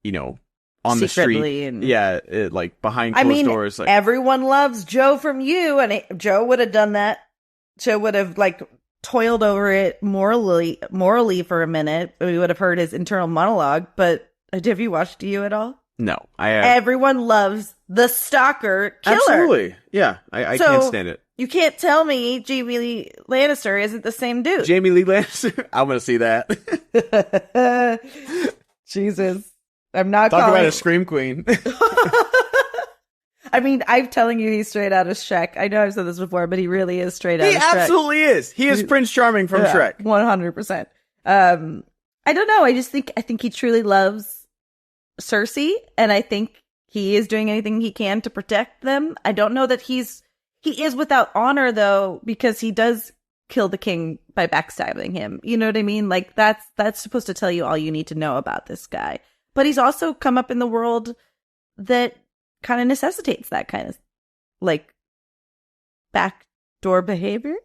Speaker 3: on the street, like behind closed doors. Like,
Speaker 1: everyone loves Joe from You, and Joe would have done that. Joe would have like toiled over it morally for a minute. We would have heard his internal monologue. But have you watched You at all?
Speaker 3: No, I have.
Speaker 1: Everyone loves the stalker killer.
Speaker 3: Absolutely, yeah. I can't stand it.
Speaker 1: You can't tell me Jaime Lee Lannister isn't the same dude.
Speaker 3: Jaime Lee Lannister? I'm gonna see that.
Speaker 1: Jesus. I'm not
Speaker 3: Talk
Speaker 1: calling...
Speaker 3: about a scream queen.
Speaker 1: I mean, I'm telling you he's straight out of Shrek. I know I've said this before, but he really is straight out of Shrek.
Speaker 3: He absolutely is. He is Prince Charming from Shrek.
Speaker 1: 100%. I don't know. I think he truly loves Cersei, and I think he is doing anything he can to protect them. I don't know that he is without honor, though, because he does kill the king by backstabbing him. You know what I mean? Like, that's supposed to tell you all you need to know about this guy. But he's also come up in the world that kind of necessitates that kind of like backdoor behavior.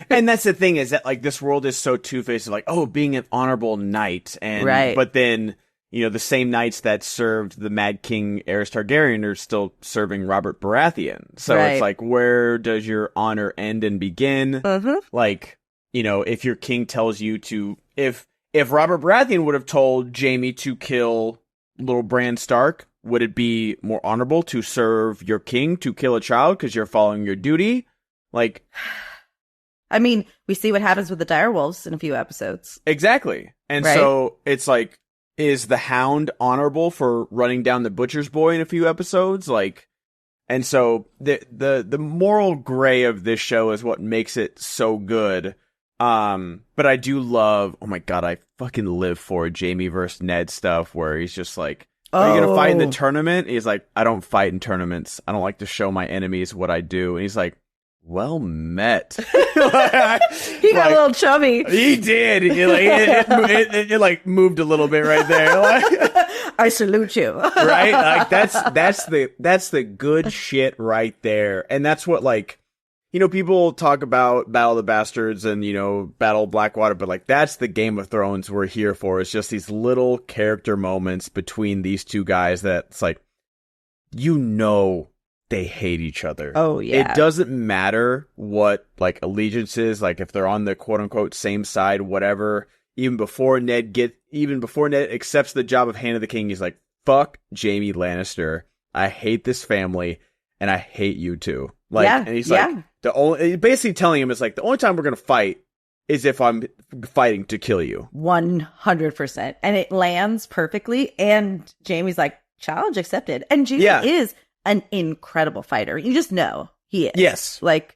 Speaker 3: And that's the thing, is that like this world is so two-faced, like, oh, being an honorable knight, and
Speaker 1: right.
Speaker 3: But then, you know, the same knights that served the Mad King Aerys Targaryen are still serving Robert Baratheon. So
Speaker 1: right.
Speaker 3: It's like, where does your honor end and begin? Like, you know, if your king tells you to, if Robert Baratheon would have told Jaime to kill little Bran Stark, would it be more honorable to serve your king to kill a child because you're following your duty? Like,
Speaker 1: I mean, we see what happens with the direwolves in a few episodes.
Speaker 3: Exactly. And right? So it's like, is the Hound honorable for running down the butcher's boy in a few episodes? Like, and so the moral gray of this show is what makes it so good. But I do love, oh my God, I fucking live for Jaime versus Ned stuff where he's just like, are you going to fight in the tournament? He's like, I don't fight in tournaments. I don't like to show my enemies what I do. And he's like, well met.
Speaker 1: He got a little chubby.
Speaker 3: He did. It like moved a little bit right there. Like,
Speaker 1: I salute you.
Speaker 3: Right? Like that's the good shit right there. And that's what, like, you know, people talk about Battle of the Bastards and, you know, Battle of Blackwater, but like that's the Game of Thrones we're here for. It's just these little character moments between these two guys that's like, you know, they hate each other.
Speaker 1: Oh, yeah.
Speaker 3: It doesn't matter what, like, allegiance is, like, if they're on the quote-unquote same side, whatever. Even before Ned accepts the job of Hand of the King, he's like, fuck Jaime Lannister. I hate this family, and I hate you too. Like, yeah, and he's like, basically telling him, it's like, the only time we're going to fight is if I'm fighting to kill you.
Speaker 1: 100%. And it lands perfectly, and Jaime's like, challenge accepted. And Jaime is an incredible fighter. You just know he is.
Speaker 3: Yes.
Speaker 1: Like,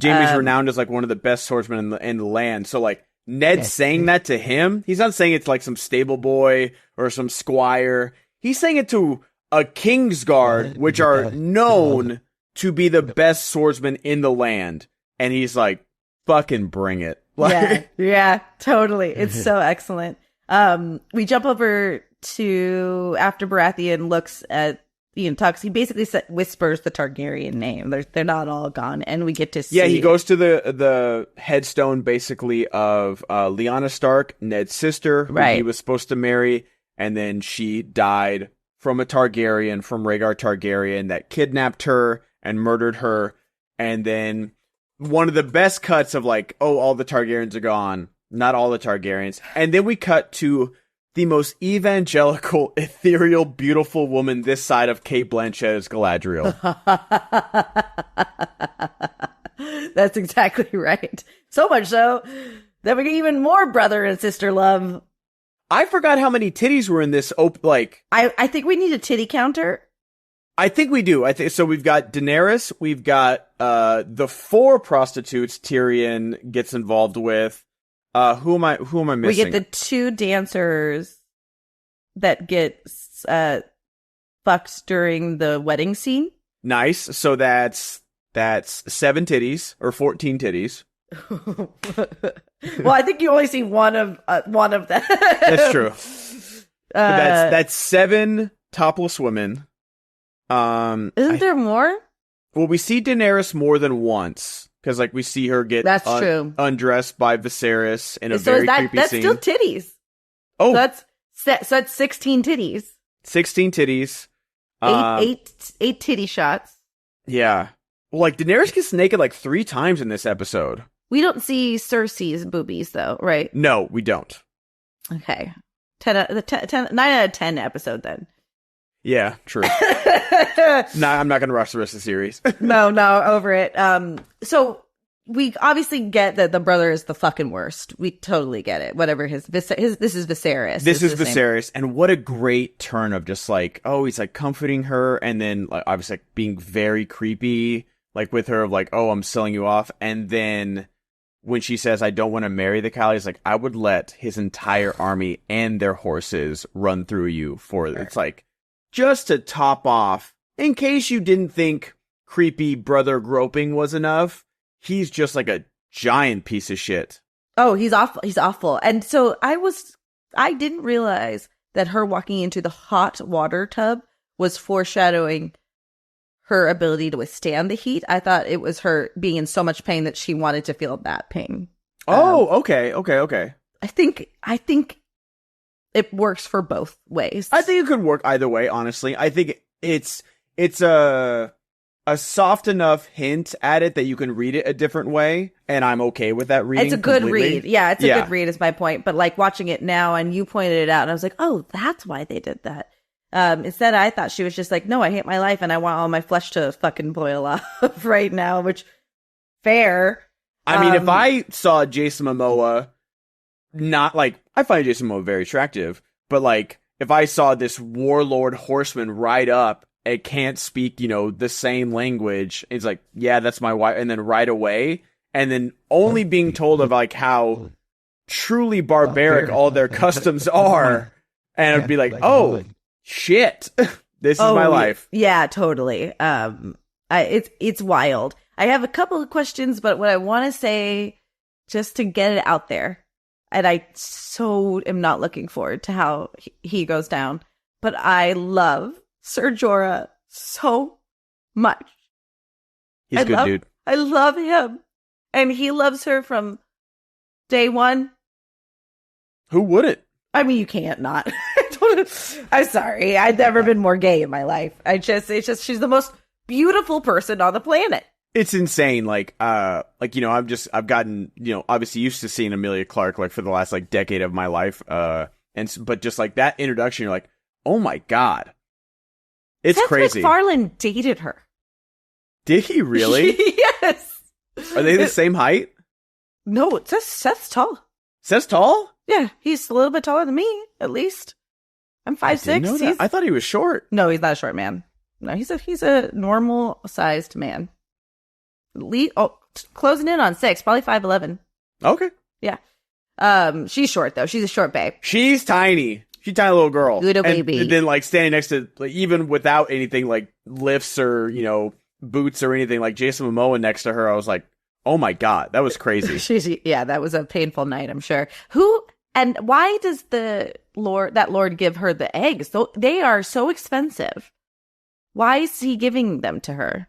Speaker 3: Jaime's renowned as like one of the best swordsmen in the land. So like Ned saying that to him, he's not saying it to like some stable boy or some squire. He's saying it to a Kingsguard, which are known to be the best swordsmen in the land. And he's like, fucking bring it. Like,
Speaker 1: yeah, totally. It's so excellent. We jump over to after Baratheon looks at talks. He basically whispers the Targaryen name. They're not all gone, and we get to see.
Speaker 3: Yeah, he goes to the headstone basically of Lyanna Stark, Ned's sister, who he was supposed to marry, and then she died from a Targaryen, from Rhaegar Targaryen, that kidnapped her and murdered her. And then one of the best cuts of like, oh, all the Targaryens are gone. Not all the Targaryens. And then we cut to the most evangelical, ethereal, beautiful woman this side of Cate Blanchett's Galadriel.
Speaker 1: That's exactly right. So much so that we get even more brother and sister love.
Speaker 3: I forgot how many titties were in this.
Speaker 1: I think we need a titty counter.
Speaker 3: I think we do. So. We've got Daenerys. We've got the 4 prostitutes Tyrion gets involved with. Who am I missing?
Speaker 1: We get the 2 dancers that get fucked during the wedding scene.
Speaker 3: Nice. So that's 7 titties or 14 titties.
Speaker 1: Well, I think you only see one of them.
Speaker 3: That's true. But that's 7 topless women.
Speaker 1: Isn't there more?
Speaker 3: Well, we see Daenerys more than once. Because, like, we see her get
Speaker 1: true.
Speaker 3: undressed by Viserys in a very creepy
Speaker 1: that's
Speaker 3: scene.
Speaker 1: That's still titties.
Speaker 3: Oh.
Speaker 1: So that's 16 titties.
Speaker 3: 16 titties.
Speaker 1: 8 titty shots.
Speaker 3: Yeah. Well, like, Daenerys gets naked, like, 3 times in this episode.
Speaker 1: We don't see Cersei's boobies, though, right?
Speaker 3: No, we don't.
Speaker 1: Okay. 9 out of 10 episode, then.
Speaker 3: Yeah, true. Nah, I'm not going to rush the rest of the series.
Speaker 1: No, over it. So we obviously get that the brother is the fucking worst. We totally get it. Whatever this is Viserys.
Speaker 3: This is Viserys, and what a great turn of just like, oh, he's like comforting her, and then like, obviously like, being very creepy, like with her of like, oh, I'm selling you off, and then when she says, I don't want to marry the Khal, he's like, I would let his entire army and their horses run through you for it. It's like, just to top off, in case you didn't think creepy brother groping was enough, he's just like a giant piece of shit.
Speaker 1: Oh, he's awful. He's awful. And so I didn't realize that her walking into the hot water tub was foreshadowing her ability to withstand the heat. I thought it was her being in so much pain that she wanted to feel that pain.
Speaker 3: Okay.
Speaker 1: I think it works for both ways.
Speaker 3: I think it could work either way, honestly. I think it's a soft enough hint at it that you can read it a different way, and I'm okay with that reading.
Speaker 1: It's a good
Speaker 3: completely.
Speaker 1: read. Yeah, it's a good read is my point. But like watching it now, and you pointed it out, and I was like, oh, that's why they did that. Instead, I thought she was just like, no, I hate my life, and I want all my flesh to fucking boil off right now, which, fair.
Speaker 3: I mean, if I saw Jason Momoa, not like, I find Jason Momoa very attractive, but like, if I saw this warlord horseman ride up and can't speak, the same language, it's like, yeah, that's my wife, and then ride away, and then only being told of like how truly barbaric all their customs are, and I'd be like, oh, shit, this is my life.
Speaker 1: Yeah, totally. It's wild. I have a couple of questions, but what I want to say, just to get it out there, and I so am not looking forward to how he goes down, but I love Ser Jorah so much.
Speaker 3: He's a good dude.
Speaker 1: I love him. And he loves her from day one.
Speaker 3: Who wouldn't?
Speaker 1: I mean, you can't not. I'm sorry. I've never been more gay in my life. It's just, she's the most beautiful person on the planet.
Speaker 3: It's insane. I've gotten, obviously used to seeing Emilia Clarke, like, for the last, like, decade of my life. But just, like, that introduction, you're like, oh my God. It's
Speaker 1: Seth
Speaker 3: crazy.
Speaker 1: MacFarlane dated her.
Speaker 3: Did he really?
Speaker 1: Yes.
Speaker 3: Are they the same height?
Speaker 1: No, Seth's tall.
Speaker 3: Seth's tall?
Speaker 1: Yeah, he's a little bit taller than me, at least. I'm 5'6".
Speaker 3: I thought he was short.
Speaker 1: No, he's not a short man. No, he's a normal sized man. Closing in on 6, probably 5'11".
Speaker 3: Okay.
Speaker 1: Yeah. She's short though. She's a short babe.
Speaker 3: She's tiny. She's a tiny little girl.
Speaker 1: Little baby.
Speaker 3: And then like standing next to, like, even without anything like lifts or, boots or anything, like Jason Momoa next to her, I was like, oh my God, that was crazy.
Speaker 1: Yeah, that was a painful night, I'm sure. Who and why does that Lord give her the eggs? They are so expensive. Why is he giving them to her?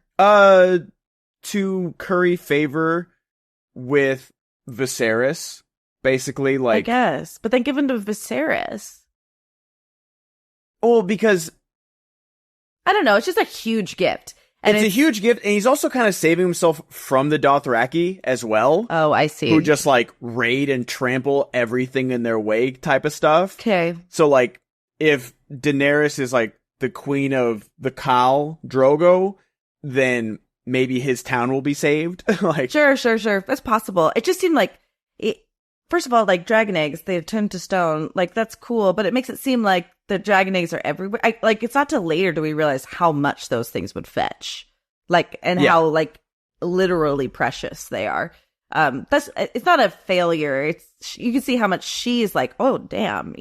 Speaker 3: To curry favor with Viserys, basically, like,
Speaker 1: I guess. But then give them to Viserys.
Speaker 3: Well, because
Speaker 1: I don't know, it's just a huge gift. And
Speaker 3: it's a huge gift, and he's also kind of saving himself from the Dothraki as well.
Speaker 1: Oh, I see.
Speaker 3: Who just, like, raid and trample everything in their way type of stuff.
Speaker 1: Okay.
Speaker 3: So, like, if Daenerys is, like, the queen of the Khal Drogo, then maybe his town will be saved. Like,
Speaker 1: Sure. That's possible. It just seemed like, first of all, like, dragon eggs, they turn to stone. Like, that's cool, but it makes it seem like the dragon eggs are everywhere. It's not till later do we realize how much those things would fetch. How, like, literally precious they are. It's not a failure. You can see how much she's like, oh, damn,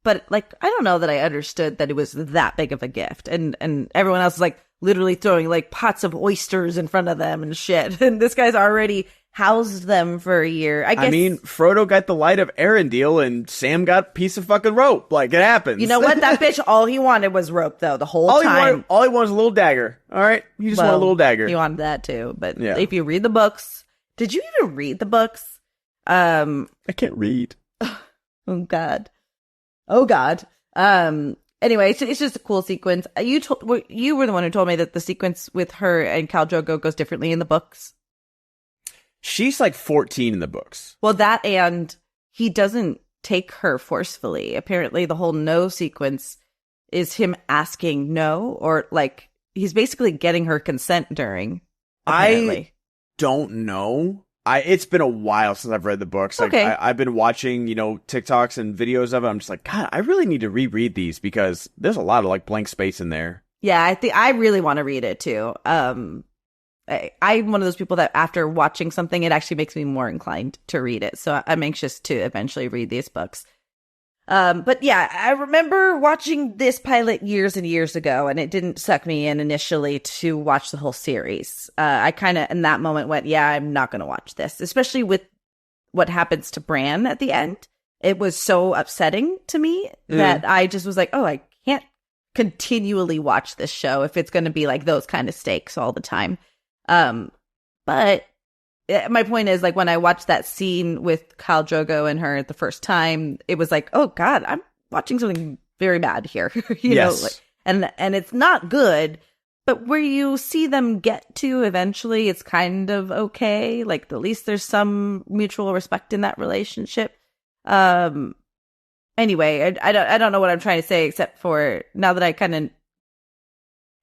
Speaker 1: But, like, I don't know that I understood that it was that big of a gift. And everyone else is, like, literally throwing, like, pots of oysters in front of them and shit. And this guy's already housed them for a year. I mean,
Speaker 3: Frodo got the light of Arendelle and Sam got a piece of fucking rope. Like, it happens.
Speaker 1: You know what? That bitch, all he wanted was rope, though, the whole time.
Speaker 3: All he wanted was a little dagger. All right? You just want a little dagger.
Speaker 1: He wanted that, too. But if you read the books... Did you even read the books?
Speaker 3: I can't read.
Speaker 1: Oh, God. Anyway, it's just a cool sequence. You were the one who told me that the sequence with her and Khal Drogo goes differently in the books.
Speaker 3: She's like 14 in the books.
Speaker 1: Well, that and he doesn't take her forcefully. Apparently, the whole no sequence is him asking no, or like he's basically getting her consent during. Apparently.
Speaker 3: I don't know. It's been a while since I've read the books. Like,
Speaker 1: okay.
Speaker 3: I've been watching, TikToks and videos of it. I'm just like, God, I really need to reread these because there's a lot of like blank space in there.
Speaker 1: Yeah, I think I really want to read it too. I'm one of those people that after watching something, it actually makes me more inclined to read it. So I'm anxious to eventually read these books. But yeah, I remember watching this pilot years and years ago, and it didn't suck me in initially to watch the whole series. I kind of, in that moment, went, yeah, I'm not going to watch this, especially with what happens to Bran at the end. It was so upsetting to me that I just was like, oh, I can't continually watch this show if it's going to be like those kind of stakes all the time. But my point is, like, when I watched that scene with Khal Drogo and her the first time, it was like, oh God, I'm watching something very bad here. you know, like, and it's not good, but where you see them get to eventually, it's kind of okay. Like, at least there's some mutual respect in that relationship. Anyway, I don't know what I'm trying to say, except for now that I kind of,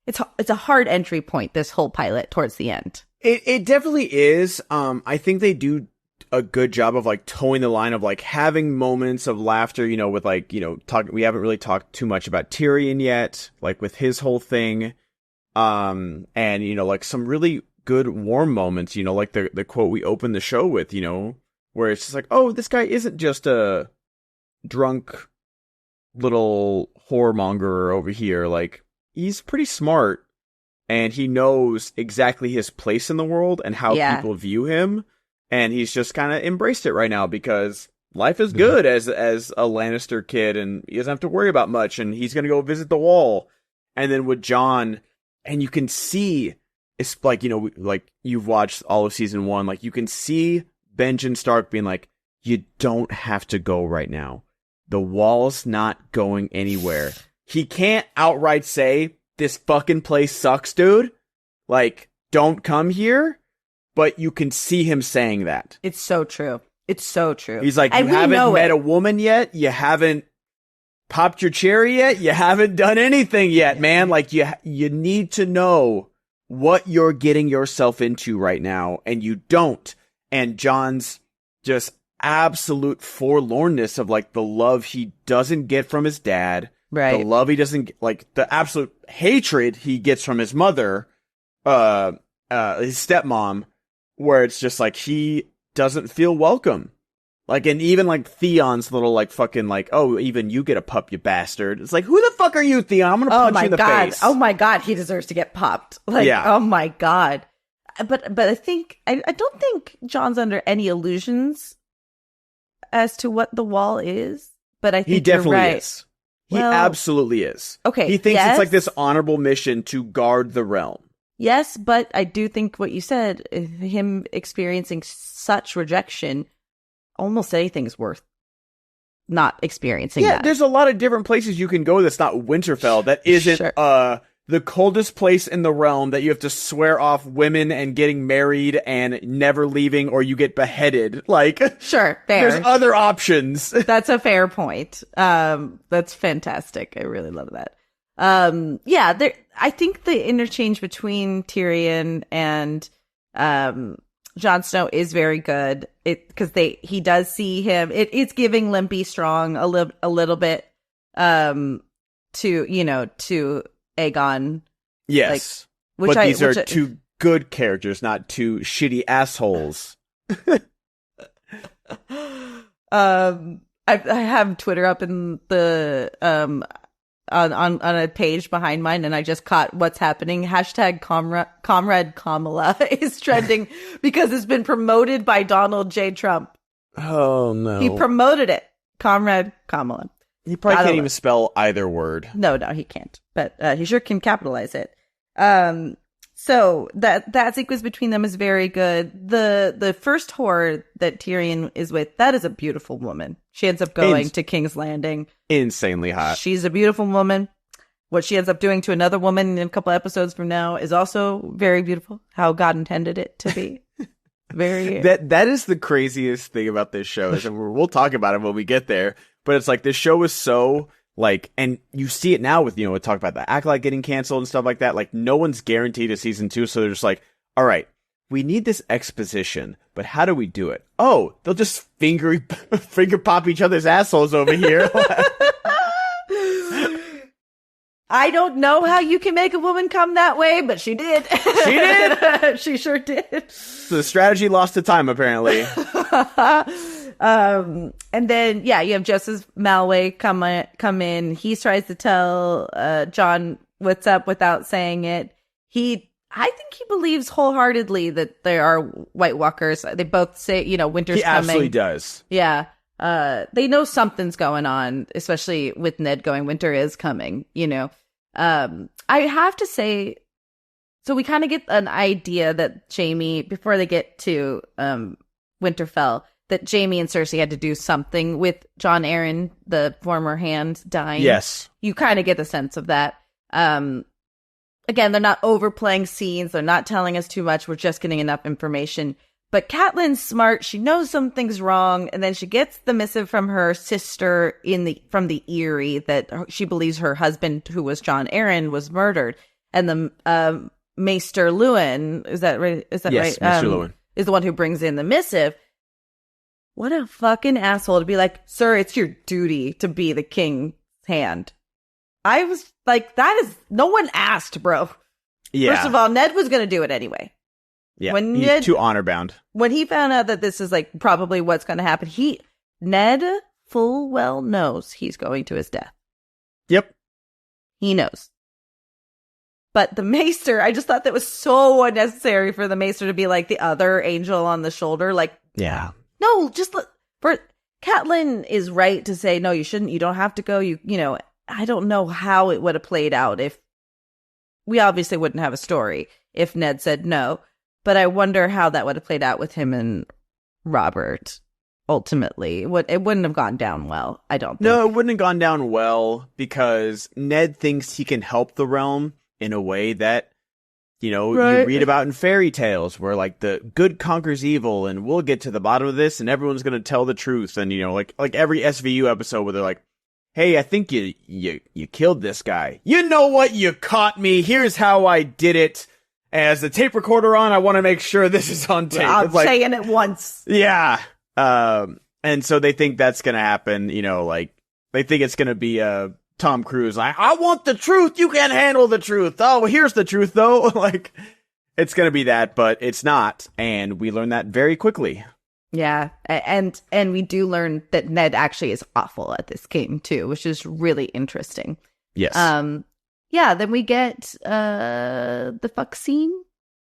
Speaker 1: it's a hard entry point, this whole pilot towards the end.
Speaker 3: It definitely is. I think they do a good job of like towing the line of like having moments of laughter, you know, with like, you know, we haven't really talked too much about Tyrion yet, like with his whole thing. And, you know, like some really good warm moments, you know, like the quote we opened the show with, you know, where it's just like, oh, this guy isn't just a drunk little whoremonger over here. Like, he's pretty smart. And he knows exactly his place in the world and how people view him. And he's just kind of embraced it right now because life is good as a Lannister kid and he doesn't have to worry about much. And he's going to go visit the wall. And then with Jon, and you can see, it's like, you know, like you've watched all of season 1, like you can see Benjen Stark being like, you don't have to go right now. The wall's not going anywhere. He can't outright say, this fucking place sucks, dude. Like, don't come here. But you can see him saying that.
Speaker 1: It's so true. It's so true.
Speaker 3: He's like, you haven't met a woman yet. You haven't popped your cherry yet. You haven't done anything yet, man. Like, you need to know what you're getting yourself into right now. And you don't. And Jon's just absolute forlornness of like the love he doesn't get from his dad.
Speaker 1: Right.
Speaker 3: The love he doesn't get, like the absolute hatred he gets from his mother, his stepmom, where it's just like he doesn't feel welcome. Like, and even like Theon's little like fucking like, oh, even you get a pup, you bastard. It's like, who the fuck are you, Theon? I'm gonna punch you in the face.
Speaker 1: Oh my God, he deserves to get popped. Like, oh my God. But I think I don't think Jon's under any illusions as to what the wall is. But I think
Speaker 3: he definitely
Speaker 1: you're right.
Speaker 3: is. He absolutely is.
Speaker 1: Okay.
Speaker 3: He thinks it's like this honorable mission to guard the realm.
Speaker 1: Yes, but I do think what you said, him experiencing such rejection, almost anything's worth not experiencing that.
Speaker 3: There's a lot of different places you can go that's not Winterfell, that isn't the coldest place in the realm that you have to swear off women and getting married and never leaving or you get beheaded. Like,
Speaker 1: sure, fair.
Speaker 3: There's other options.
Speaker 1: That's a fair point. That's fantastic. I really love that. I think the interchange between Tyrion and Jon Snow is very good. Because he does see him. It's giving Limpy Strong a little bit to Aegon.
Speaker 3: Yes.
Speaker 1: Like,
Speaker 3: but these are two good characters, not two shitty assholes.
Speaker 1: I have Twitter up in the on a page behind mine, and I just caught what's happening. Hashtag Comrade Kamala is trending because it's been promoted by Donald J. Trump.
Speaker 3: Oh no.
Speaker 1: He promoted it. Comrade Kamala.
Speaker 3: He probably can't even spell either word.
Speaker 1: No, he can't. But he sure can capitalize it. So that sequence between them is very good. The first whore that Tyrion is with, that is a beautiful woman. She ends up going to King's Landing.
Speaker 3: Insanely hot.
Speaker 1: She's a beautiful woman. What she ends up doing to another woman in a couple episodes from now is also very beautiful. How God intended it to be. Very.
Speaker 3: That is the craziest thing about this show, is, and we'll talk about it when we get there. But it's like this show is so like, and you see it now with, we talk about the Acolyte getting canceled and stuff like that. Like, no one's guaranteed a season 2, so they're just like, all right, we need this exposition, but how do we do it? Oh, they'll just finger pop each other's assholes over here.
Speaker 1: I don't know how you can make a woman come that way, but she did.
Speaker 3: She did?
Speaker 1: She sure did.
Speaker 3: So the strategy lost to time, apparently.
Speaker 1: And then, you have Justice Malway come in. He tries to tell Jon what's up without saying it. I think he believes wholeheartedly that there are White Walkers. They both say, winter's coming. He
Speaker 3: absolutely does.
Speaker 1: Yeah. They know something's going on, especially with Ned going, winter is coming, I have to say, so we kind of get an idea that Jaime, before they get to Winterfell, that Jaime and Cersei had to do something with Jon Arryn, the former hand, dying.
Speaker 3: Yes.
Speaker 1: You kind of get the sense of that. Again, they're not overplaying scenes. They're not telling us too much. We're just getting enough information. But Catelyn's smart. She knows something's wrong. And then she gets the missive from her sister from the Eyrie that she believes her husband, who was Jon Arryn, was murdered. And the Maester Luwin, is that right?
Speaker 3: Yes,
Speaker 1: right?
Speaker 3: Maester Luwin
Speaker 1: is the one who brings in the missive. What a fucking asshole to be like, sir, it's your duty to be the king's hand. I was like, no one asked, bro.
Speaker 3: Yeah.
Speaker 1: First of all, Ned was going to do it anyway.
Speaker 3: Yeah, he's too honor bound.
Speaker 1: When he found out that this is like probably what's going to happen, Ned full well knows he's going to his death.
Speaker 3: Yep.
Speaker 1: He knows. But the Maester, I just thought that was so unnecessary for the Maester to be like the other angel on the shoulder. Like,
Speaker 3: yeah.
Speaker 1: No, Catelyn is right to say, no, you shouldn't. You don't have to go. You know, I don't know how it would have played out if we obviously wouldn't have a story if Ned said no. But I wonder how that would have played out with him and Robert. Ultimately, it wouldn't have gone down well. I don't think.
Speaker 3: No, it wouldn't have gone down well because Ned thinks he can help the realm in a way that, you know,
Speaker 1: right.
Speaker 3: You read about in fairy tales where like the good conquers evil and we'll get to the bottom of this and everyone's going to tell the truth. And, you know, like every SVU episode where they're like, hey, I think you killed this guy. You know what? You caught me. Here's how I did it. As the tape recorder on, I want to make sure this is on tape.
Speaker 1: I'm saying it once.
Speaker 3: Yeah. And so they think that's going to happen. You know, like they think it's going to be Tom Cruise. Like, I want the truth. You can't handle the truth. Oh, here's the truth though. Like it's going to be that, but it's not. And we learn that very quickly.
Speaker 1: Yeah. And we do learn that Ned actually is awful at this game too, which is really interesting.
Speaker 3: Yes.
Speaker 1: Yeah, then we get the fuck scene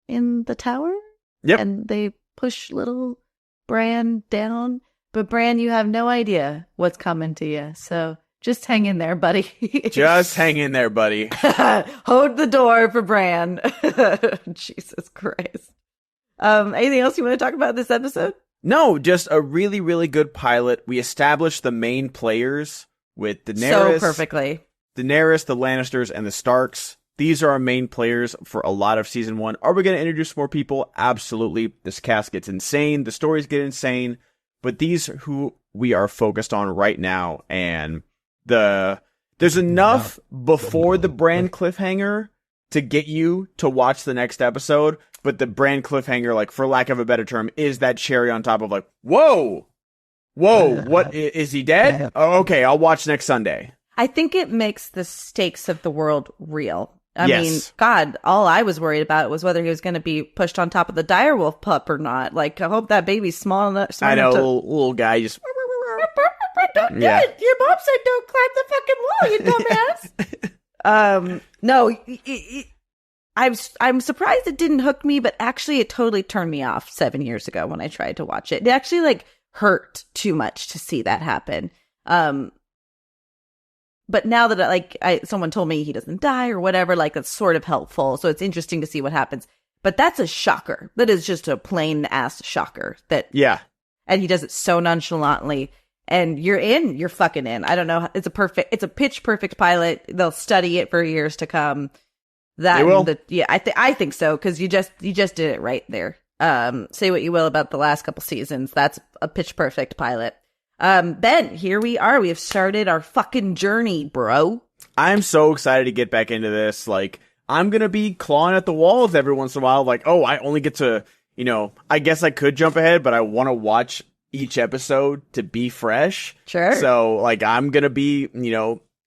Speaker 1: in the tower.
Speaker 3: Yep.
Speaker 1: And they push little Bran down. But Bran, you have no idea what's coming to you. So just hang in there, buddy.
Speaker 3: Just hang in there, buddy.
Speaker 1: Hold the door for Bran. Jesus Christ. Anything else you want to talk about this episode?
Speaker 3: No, just a really, really good pilot. We established the main players with Daenerys.
Speaker 1: So perfectly.
Speaker 3: Daenerys, the Lannisters, and the Starks. These are our main players for a lot of season 1. Are we going to introduce more people? Absolutely. This cast gets insane. The stories get insane. But these are who we are focused on right now. And there's enough before the Bran cliffhanger to get you to watch the next episode. But the Bran cliffhanger, like for lack of a better term, is that cherry on top of like, whoa, what, is he dead? Oh, okay, I'll watch next Sunday.
Speaker 1: I think it makes the stakes of the world real. I
Speaker 3: Yes.
Speaker 1: mean, God, all I was worried about was whether he was going to be pushed on top of the direwolf pup or not. Like, I hope that baby's small enough.
Speaker 3: I know, little guy just...
Speaker 1: Don't do
Speaker 3: Yeah.
Speaker 1: it. Your mom said don't climb the fucking wall, you dumbass. No, I'm surprised it didn't hook me, but actually it totally turned me off 7 years ago when I tried to watch it. It actually like hurt too much to see that happen. But now that someone told me he doesn't die or whatever, like that's sort of helpful. So it's interesting to see what happens. But that's a shocker. That is just a plain ass shocker.
Speaker 3: Yeah.
Speaker 1: And he does it so nonchalantly. And you're fucking in. I don't know. It's a pitch perfect pilot. They'll study it for years to come.
Speaker 3: They will.
Speaker 1: I think so. Cause you just did it right there. Say what you will about the last couple seasons. That's a pitch perfect pilot. Ben, here we are. We have started our fucking journey, bro.
Speaker 3: I'm so excited to get back into this. Like, I'm going to be clawing at the walls every once in a while. Like, oh, I only get to, I guess I could jump ahead, but I want to watch each episode to be fresh.
Speaker 1: Sure.
Speaker 3: So, like, I'm going to be,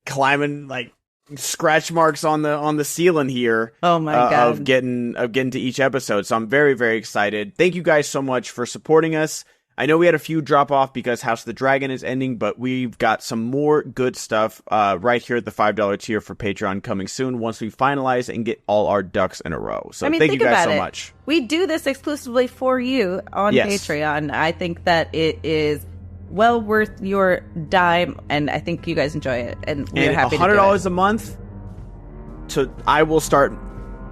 Speaker 3: climbing, like, scratch marks on the ceiling here.
Speaker 1: Oh my God.
Speaker 3: Of getting to each episode. So I'm very, very excited. Thank you guys so much for supporting us. I know we had a few drop off because House of the Dragon is ending, but we've got some more good stuff right here at the $5 tier for Patreon coming soon once we finalize and get all our ducks in a row. So thank you guys so much.
Speaker 1: We do this exclusively for you on Patreon. I think that it is well worth your dime, and I think you guys enjoy it, and we're happy to do it.
Speaker 3: $100 a month, I will start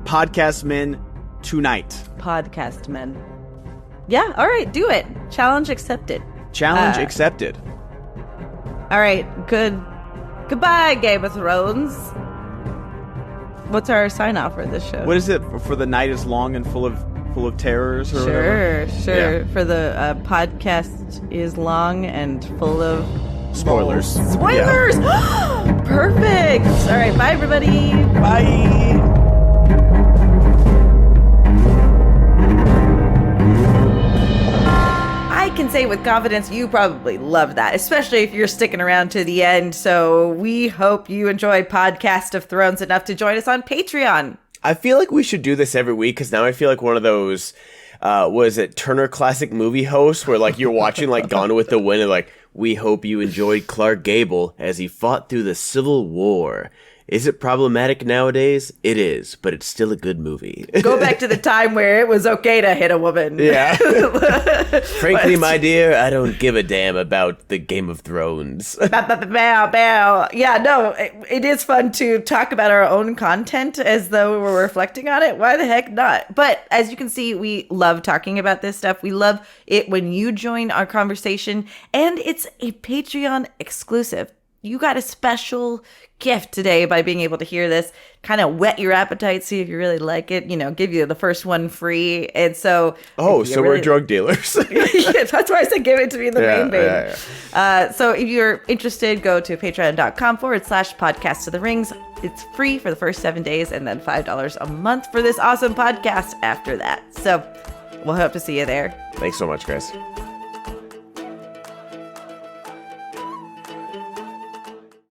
Speaker 3: Podcast Men tonight.
Speaker 1: Podcast men. Yeah, all right, do it. Challenge accepted.
Speaker 3: Challenge accepted.
Speaker 1: All right, goodbye, Game of Thrones. What's our sign off for this show?
Speaker 3: What is it? For the night is long and full of terrors or whatever?
Speaker 1: Sure.
Speaker 3: Yeah.
Speaker 1: For the podcast is long and full of
Speaker 3: Spoilers.
Speaker 1: Spoilers! Yeah. Perfect! All right, bye, everybody.
Speaker 3: Bye.
Speaker 1: I can say with confidence you probably love that, especially if you're sticking around to the end. So we hope you enjoy Podcast of Thrones enough to join us on Patreon.
Speaker 2: I feel like we should do this every week because now I feel like one of those, was it Turner Classic Movie hosts where like you're watching like Gone with the Wind and like, we hope you enjoyed Clark Gable as he fought through the Civil War. Is it problematic nowadays? It is, but it's still a good movie.
Speaker 1: Go back to the time where it was okay to hit a woman.
Speaker 2: Yeah. Frankly, my dear, I don't give a damn about the Game of Thrones.
Speaker 1: Yeah, no, it is fun to talk about our own content as though we're reflecting on it. Why the heck not? But as you can see, we love talking about this stuff. We love it when you join our conversation, and it's a Patreon exclusive. You got a special gift today by being able to hear this, kind of whet your appetite, see if you really like it, give you the first one free. And so
Speaker 2: we're drug dealers.
Speaker 1: Yeah, that's why I said give it to me in the main vein.
Speaker 2: Yeah.
Speaker 1: So if you're interested, go to patreon.com/podcast of the rings. It's free for the first 7 days and then $5 a month for this awesome podcast after that. So we'll hope to see you there.
Speaker 2: Thanks so much, guys.